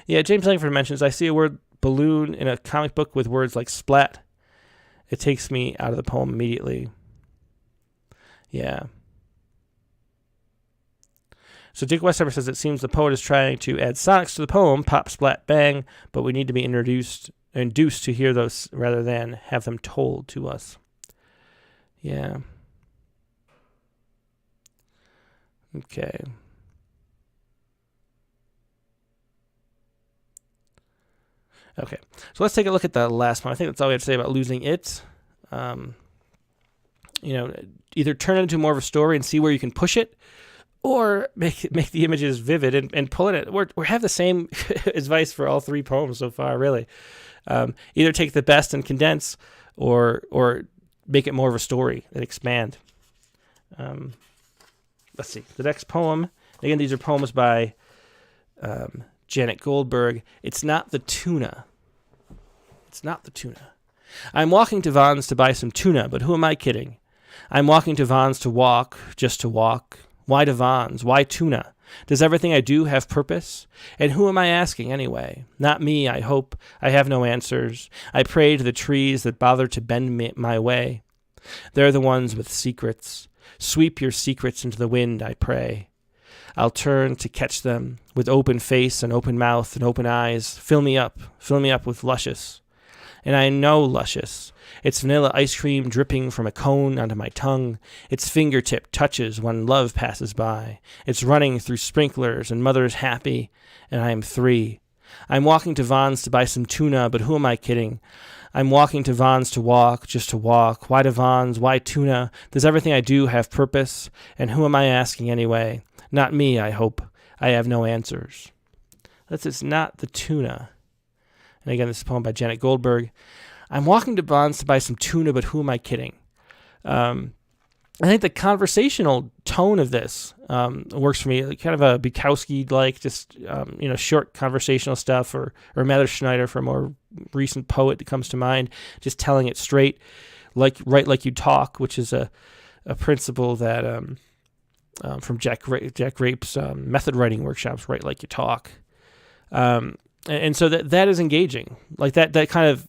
Yeah, James Langford mentions, I see a word balloon in a comic book with words like splat. It takes me out of the poem immediately. Yeah. So Dick Westover says, it seems the poet is trying to add sonics to the poem, pop, splat, bang, but we need to be induced to hear those rather than have them told to us. Yeah. Okay. Okay, so let's take a look at the last one. I think that's all we have to say about losing it. Either turn it into more of a story and see where you can push it, or make the images vivid and pull it. We have the same advice for all three poems so far, really. Either take the best and condense, or make it more of a story and expand. Let's see. The next poem, again, these are poems by Janet Goldberg. It's not the tuna. It's not the tuna. I'm walking to Vaughn's to buy some tuna, but who am I kidding? I'm walking to Vaughn's to walk, just to walk. Why to Vaughn's? Why tuna? Does everything I do have purpose? And who am I asking anyway? Not me, I hope. I have no answers. I pray to the trees that bother to bend my way. They're the ones with secrets. Sweep your secrets into the wind, I pray. I'll turn to catch them with open face and open mouth and open eyes. Fill me up with luscious. And I know luscious. It's vanilla ice cream dripping from a cone onto my tongue. Its fingertip touches when love passes by. It's running through sprinklers and mother's happy, and I am 3. I'm walking to Vaughn's to buy some tuna, but who am I kidding? I'm walking to Vaughn's to walk, just to walk. Why to Vaughn's? Why tuna? Does everything I do have purpose? And who am I asking anyway? Not me, I hope. I have no answers. It's not the tuna. And again, this is a poem by Janet Goldberg. I'm walking to Vaughn's to buy some tuna, but who am I kidding? I think the conversational tone of this works for me, like kind of a Bukowski-like, just short conversational stuff, or Mather Schneider for a more recent poet that comes to mind, just telling it straight, write like you talk, which is a principle that from Jack Rape's method writing workshops, write like you talk. And so that is engaging. Like that kind of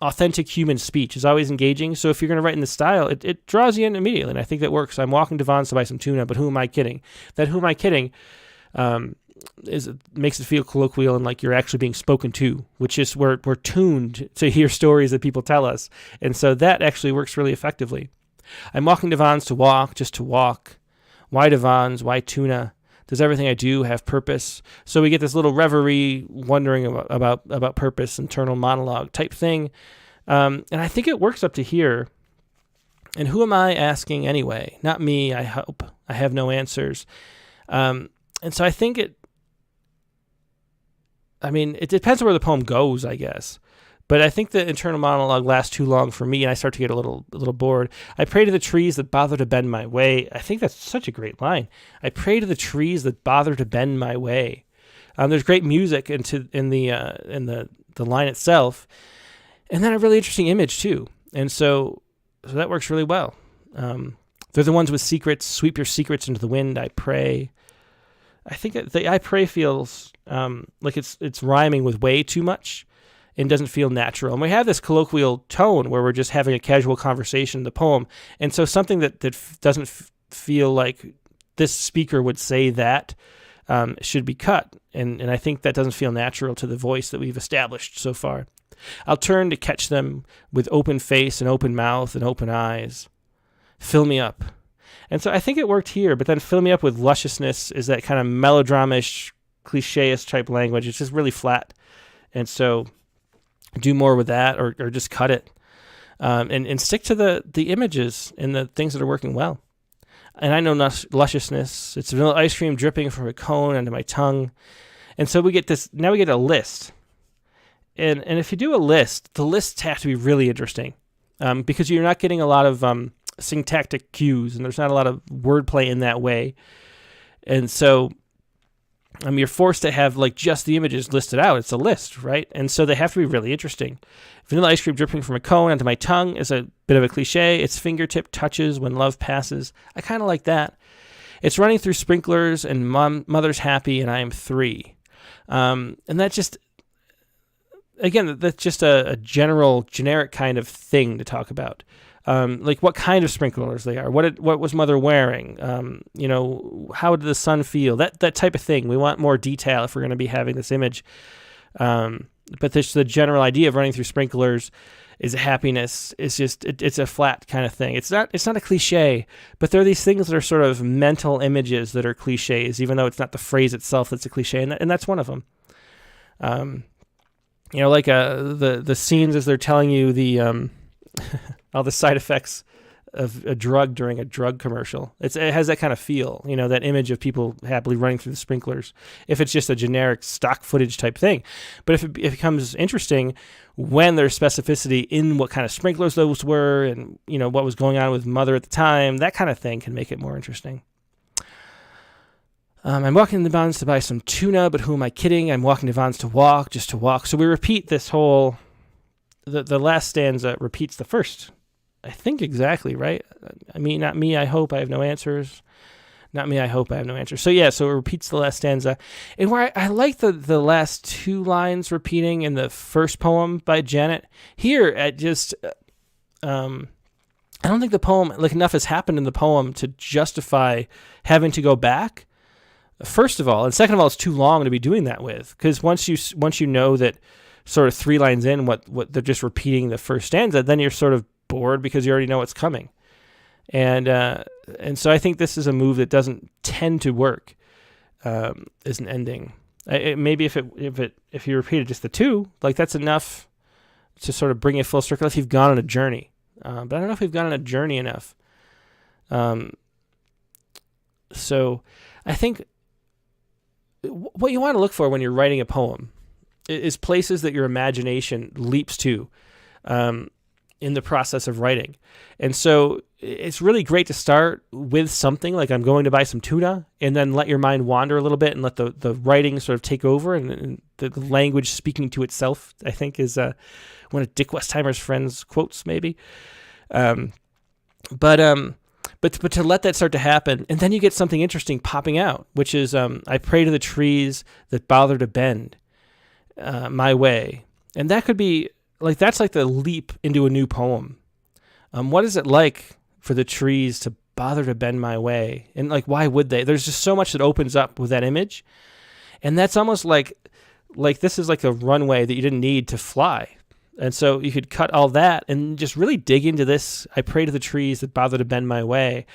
authentic human speech is always engaging. So if you're going to write in the style, it draws you in immediately. And I think that works. I'm walking to Vaughn's to buy some tuna, but who am I kidding? That who am I kidding makes it feel colloquial and like you're actually being spoken to, which is we're tuned to hear stories that people tell us. And so that actually works really effectively. I'm walking to Vaughn's to walk, just to walk. Why to Vaughn's? Why tuna? Does everything I do have purpose? So we get this little reverie, wondering about purpose, internal monologue type thing. And I think it works up to here. And who am I asking anyway? Not me, I hope. I have no answers. And so I think it depends on where the poem goes, I guess. But I think the internal monologue lasts too long for me, and I start to get a little bored. I pray to the trees that bother to bend my way. I think that's such a great line. I pray to the trees that bother to bend my way. There's great music in the line itself, and then a really interesting image too. And so that works really well. They're the ones with secrets. Sweep your secrets into the wind, I pray. I think the I pray feels like it's rhyming with way too much. And doesn't feel natural. And we have this colloquial tone where we're just having a casual conversation in the poem. And so something that doesn't feel like this speaker would say that should be cut. And I think that doesn't feel natural to the voice that we've established so far. I'll turn to catch them with open face and open mouth and open eyes. Fill me up. And so I think it worked here, but then fill me up with lusciousness is that kind of melodramish, cliche-ish type language. It's just really flat. And so do more with that, or just cut it, and stick to the images and the things that are working well. and I know lusciousness. It's vanilla ice cream dripping from a cone onto my tongue. And so we get this, now we get a list. And if you do a list, the lists have to be really interesting because you're not getting a lot of syntactic cues, and there's not a lot of wordplay in that way. And so you're forced to have like just the images listed out. It's a list, right? And so they have to be really interesting. Vanilla ice cream dripping from a cone onto my tongue is a bit of a cliche. It's fingertip touches when love passes. I kind of like that. It's running through sprinklers and mother's happy and I am 3. And that just, again, that's just a generic kind of thing to talk about. Like what kind of sprinklers they are, what was mother wearing, how did the son feel, that type of thing. We want more detail if we're going to be having this image. But the general idea of running through sprinklers is happiness. It's just, it's a flat kind of thing. It's not a cliche, but there are these things that are sort of mental images that are cliches, even though it's not the phrase itself that's a cliche. And that's one of them. Like the scenes as they're telling you the, all the side effects of a drug during a drug commercial. It has that kind of feel, that image of people happily running through the sprinklers, if it's just a generic stock footage type thing. But if it becomes interesting when there's specificity in what kind of sprinklers those were and, what was going on with mother at the time, that kind of thing can make it more interesting. I'm walking to the Vons to buy some tuna, but who am I kidding? I'm walking to Vons to walk, just to walk. So we repeat this whole... The last stanza repeats the first, I think exactly, right? I mean, not me, I hope I have no answers. Not me, I hope I have no answers. So yeah, so it repeats the last stanza. And where I like the last 2 lines repeating in the first poem by Janet, here I just, I don't think the poem, like enough has happened in the poem to justify having to go back, first of all. And second of all, it's too long to be doing that with, because once you know that sort of 3 lines in, what they're just repeating the first stanza, then you're sort of bored because you already know what's coming. And so I think this is a move that doesn't tend to work as an ending. Maybe if you repeated just the 2, like that's enough to sort of bring it full circle if you've gone on a journey. But I don't know if we've gone on a journey enough. So I think what you want to look for when you're writing a poem is places that your imagination leaps to in the process of writing. And so it's really great to start with something like I'm going to buy some tuna, and then let your mind wander a little bit and let the writing sort of take over, and the language speaking to itself, I think, is one of Dick Westheimer's friends' quotes, maybe. But to let that start to happen, and then you get something interesting popping out, which is I pray to the trees that bother to bend my way. And that could be like, that's like the leap into a new poem. What is it like for the trees to bother to bend my way? And like, why would they? There's just so much that opens up with that image. And that's almost like this is like a runway that you didn't need to fly. And so you could cut all that and just really dig into this. I pray to the trees that bother to bend my way.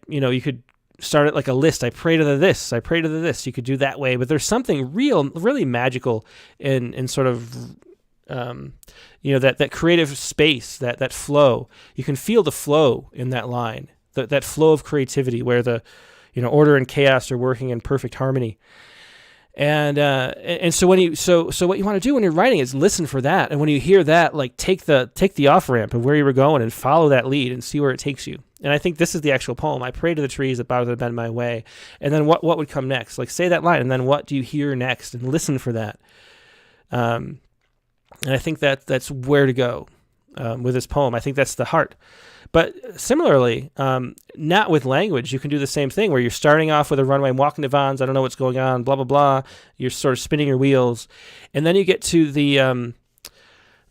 You could start it like a list. I pray to the this. I pray to the this. You could do that way, but there's something really magical in sort of that creative space, that flow. You can feel the flow in that line, that flow of creativity where the order and chaos are working in perfect harmony. And so what you want to do when you're writing is listen for that, and when you hear that, like take the off ramp of where you were going and follow that lead and see where it takes you. And I think this is the actual poem. I pray to the trees that bother to bend my way, and then what would come next? Like say that line, and then what do you hear next? And listen for that. And I think that's where to go with this poem. I think that's the heart. But similarly, not with language, you can do the same thing where you're starting off with a runway, walking to Vons, I don't know what's going on, blah, blah, blah. You're sort of spinning your wheels. And then you get to the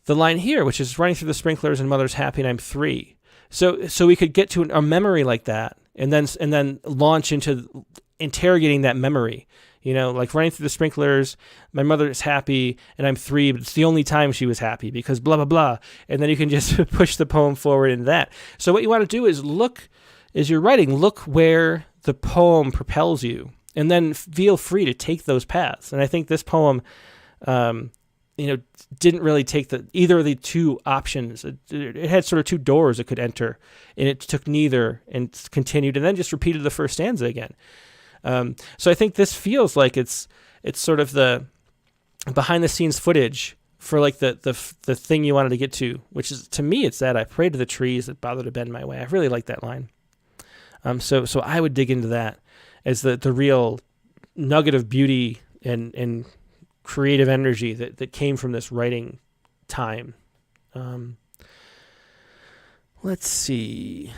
line here, which is running through the sprinklers and mother's happy and I'm 3. So we could get to a memory like that and then launch into interrogating that memory. Like running through the sprinklers, my mother is happy, and I'm 3, but it's the only time she was happy because blah, blah, blah. And then you can just push the poem forward into that. So what you want to do is look, as you're writing, look where the poem propels you, and then feel free to take those paths. And I think this poem, didn't really take either of the two options. It had sort of two doors it could enter, and it took neither and continued, and then just repeated the first stanza again. So I think this feels like it's sort of the behind the scenes footage for like the thing you wanted to get to, which is, to me, it's that I prayed to the trees that bother to bend my way. I really like that line. So I would dig into that as the real nugget of beauty and creative energy that came from this writing time. Let's see.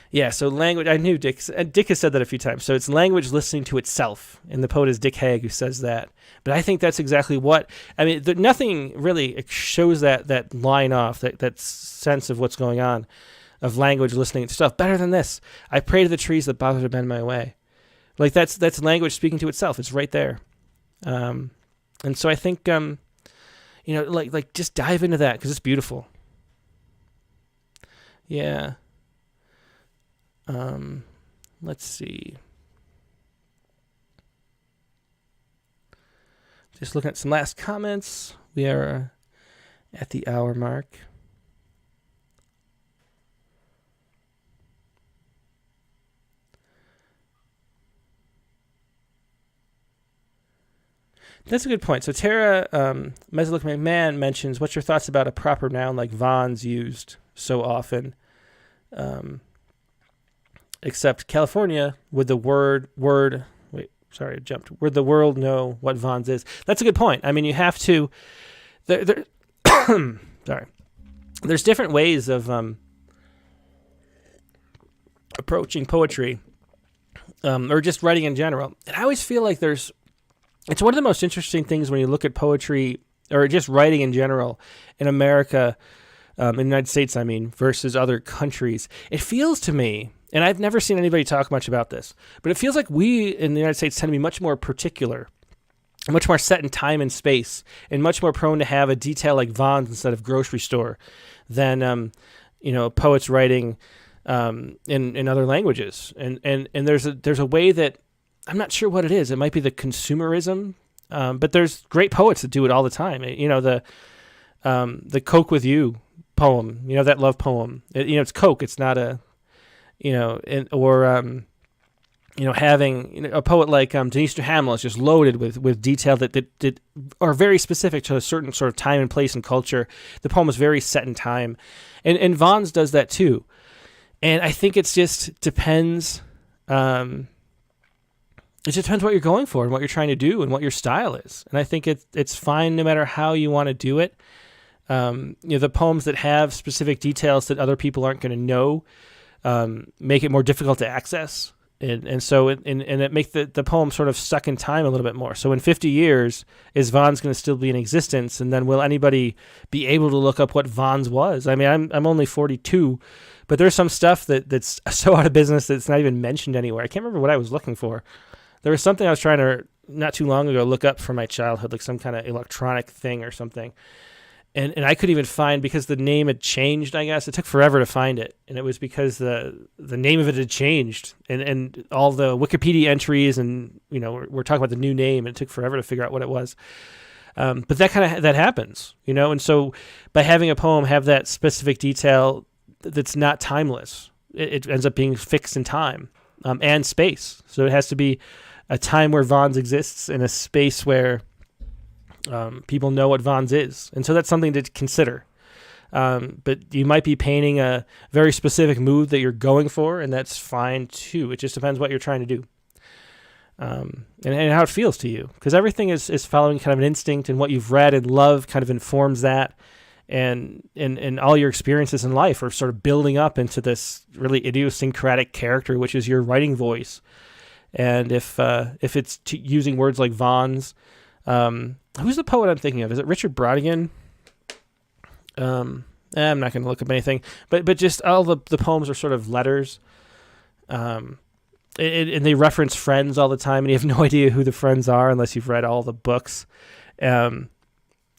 Yeah, so language, I knew Dick has said that a few times. So it's language listening to itself. And the poet is Dick Haig who says that. But I think that's exactly nothing really shows that line off, that sense of what's going on, of language listening to stuff better than this. I pray to the trees that bother to bend my way. Like that's language speaking to itself. It's right there. And so I think, like just dive into that because it's beautiful. Yeah. Let's see. Just looking at some last comments. We are at the hour mark. That's a good point. So Tara Meslick McMahon mentions, what's your thoughts about a proper noun like Vaughn's used so often? Except California, would the word would the world know what Vaughn's is? That's a good point. I mean, you have to, sorry. There's different ways of approaching poetry or just writing in general. And I always feel like it's one of the most interesting things when you look at poetry or just writing in general in America, in the United States, versus other countries. It feels to me, and I've never seen anybody talk much about this, but it feels like we in the United States tend to be much more particular, much more set in time and space, and much more prone to have a detail like Vaughn's instead of grocery store than, poets writing in other languages. And there's a way that, I'm not sure what it is. It might be the consumerism, but there's great poets that do it all the time. The Coke with You poem, that love poem. It's Coke. It's not a, having a poet like Denise Duhamel is just loaded with detail that are very specific to a certain sort of time and place and culture. The poem is very set in time, and Vaughn's does that too. And I think it just depends. It just depends what you're going for and what you're trying to do and what your style is. And I think it's fine no matter how you want to do it. The poems that have specific details that other people aren't going to know make it more difficult to access. And so it makes the poem sort of stuck in time a little bit more. So in 50 years, is Vaughn's going to still be in existence? And then will anybody be able to look up what Vaughn's was? I'm only 42, but there's some stuff that's so out of business that it's not even mentioned anywhere. I can't remember what I was looking for. There was something I was trying to, not too long ago, look up from my childhood, like some kind of electronic thing or something. And I couldn't even find, because the name had changed, I guess. It took forever to find it. And it was because the name of it had changed. And all the Wikipedia entries and, we're talking about the new name, and it took forever to figure out what it was. But that that happens, And so by having a poem have that specific detail that's not timeless, it ends up being fixed in time and space. So it has to be a time where Vaughn's exists and a space where people know what Vaughn's is. And so that's something to consider. But you might be painting a very specific mood that you're going for, and that's fine too. It just depends what you're trying to do. And how it feels to you. Because everything is following kind of an instinct, and what you've read and loved kind of informs that. And all your experiences in life are sort of building up into this really idiosyncratic character, which is your writing voice. And if it's using words like Vaughn's, who's the poet I'm thinking of? Is it Richard Brodigan? I'm not going to look up anything, but just all the poems are sort of letters. And they reference friends all the time, and you have no idea who the friends are unless you've read all the books. Because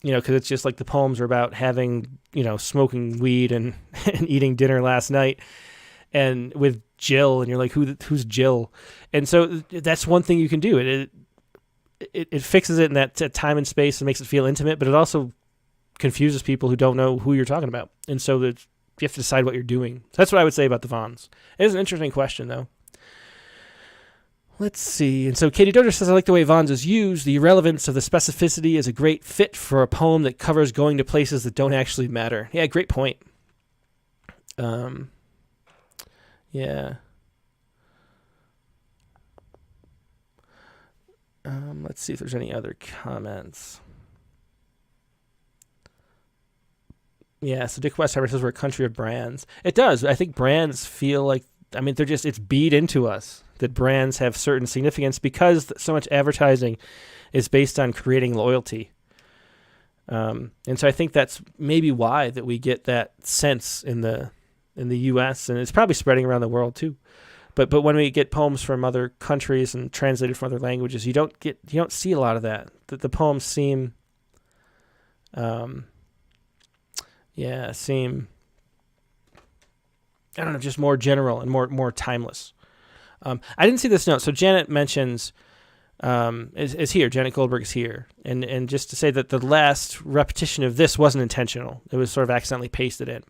it's just like the poems are about having, smoking weed and eating dinner last night, and with Jill, and you're like, who's Jill? And so that's one thing you can do. it fixes it in that time and space and makes it feel intimate, but it also confuses people who don't know who you're talking about. And so that you have to decide what you're doing. So that's what I would say about the Vons. It is an interesting question, though. Let's see. And so Katie Doder says, I like the way Vons is used. The irrelevance of the specificity is a great fit for a poem that covers going to places that don't actually matter. Yeah, great point. Yeah. Let's see if there's any other comments. Yeah, so Dick Westheimer says we're a country of brands. It does. I think brands feel like, it's beat into us that brands have certain significance because so much advertising is based on creating loyalty. And so I think that's maybe why that we get that sense in the U.S., and it's probably spreading around the world too. But when we get poems from other countries and translated from other languages, you don't see a lot of that. The poems seem I don't know, just more general and more timeless. I didn't see this note. So Janet mentions is here. Janet Goldberg is here, and just to say that the last repetition of this wasn't intentional. It was sort of accidentally pasted in.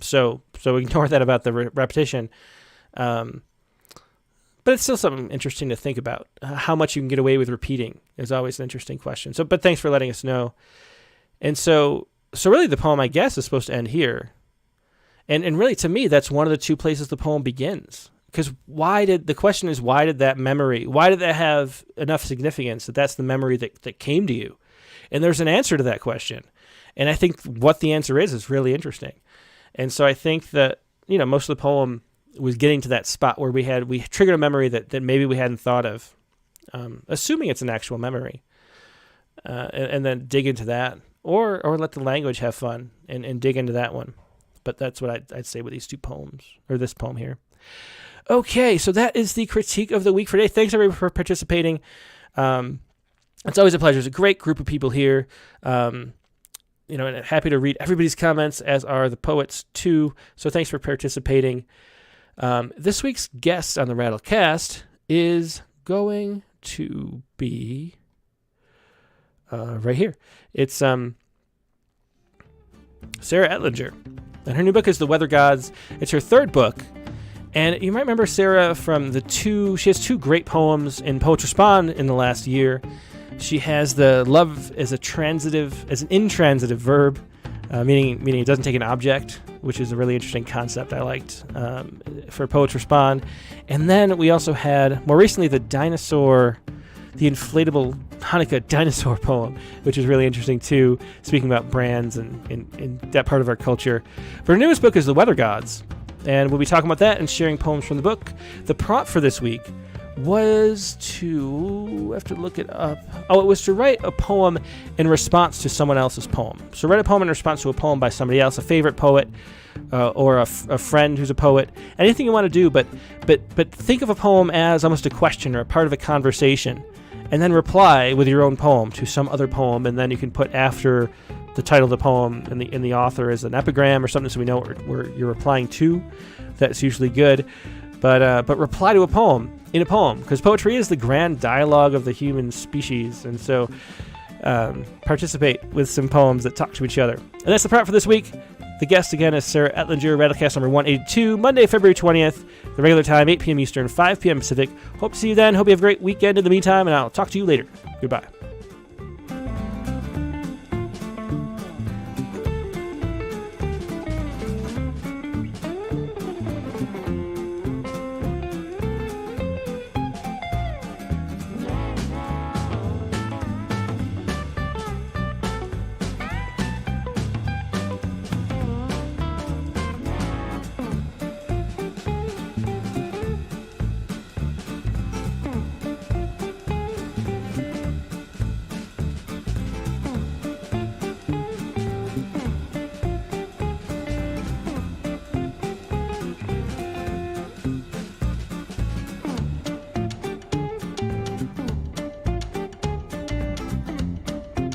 So ignore that about the repetition. But it's still something interesting to think about. How much you can get away with repeating is always an interesting question. But thanks for letting us know. And so really the poem, I guess, is supposed to end here. And really, to me, that's one of the two places the poem begins. Because why did that memory, why did that have enough significance that that's the memory that came to you? And there's an answer to that question. And I think what the answer is really interesting. And so I think that, most of the poem was getting to that spot where we triggered a memory that maybe we hadn't thought of, assuming it's an actual memory, and then dig into that, or let the language have fun and dig into that one. But that's what I'd say with these two poems, or this poem here. Okay, so that is the critique of the week for today. Thanks everybody for participating. It's always a pleasure. It's a great group of people here. And happy to read everybody's comments, as are the poets too. So thanks for participating. This week's guest on the Rattlecast is going to be right here. It's Sarah Ettlinger, and her new book is The Weather Gods. It's her third book, and you might remember Sarah from she has two great poems in Poets Respond in the last year. She has the love as an intransitive verb, meaning it doesn't take an object, which is a really interesting concept I liked for Poets Respond. And then we also had, more recently, the inflatable Hanukkah dinosaur poem, which is really interesting too, speaking about brands and in that part of our culture. But her newest book is The Weather Gods, and we'll be talking about that and sharing poems from the book. The prompt for this week was to, I have to look it up. Oh, it was to write a poem in response to someone else's poem. So write a poem in response to a poem by somebody else, a favorite poet, or a friend who's a poet. Anything you want to do, but think of a poem as almost a question or a part of a conversation, and then reply with your own poem to some other poem, and then you can put after the title of the poem and the author as an epigram or something, so we know where you're replying to. That's usually good. But reply to a poem in a poem, because poetry is the grand dialogue of the human species, and so participate with some poems that talk to each other. And that's the prompt for this week. The guest again is Sarah Ettlinger, Rattlecast number 182, Monday, February 20th, the regular time, 8 p.m. Eastern, 5 p.m. Pacific. Hope to see you then. Hope you have a great weekend in the meantime, and I'll talk to you later. Goodbye.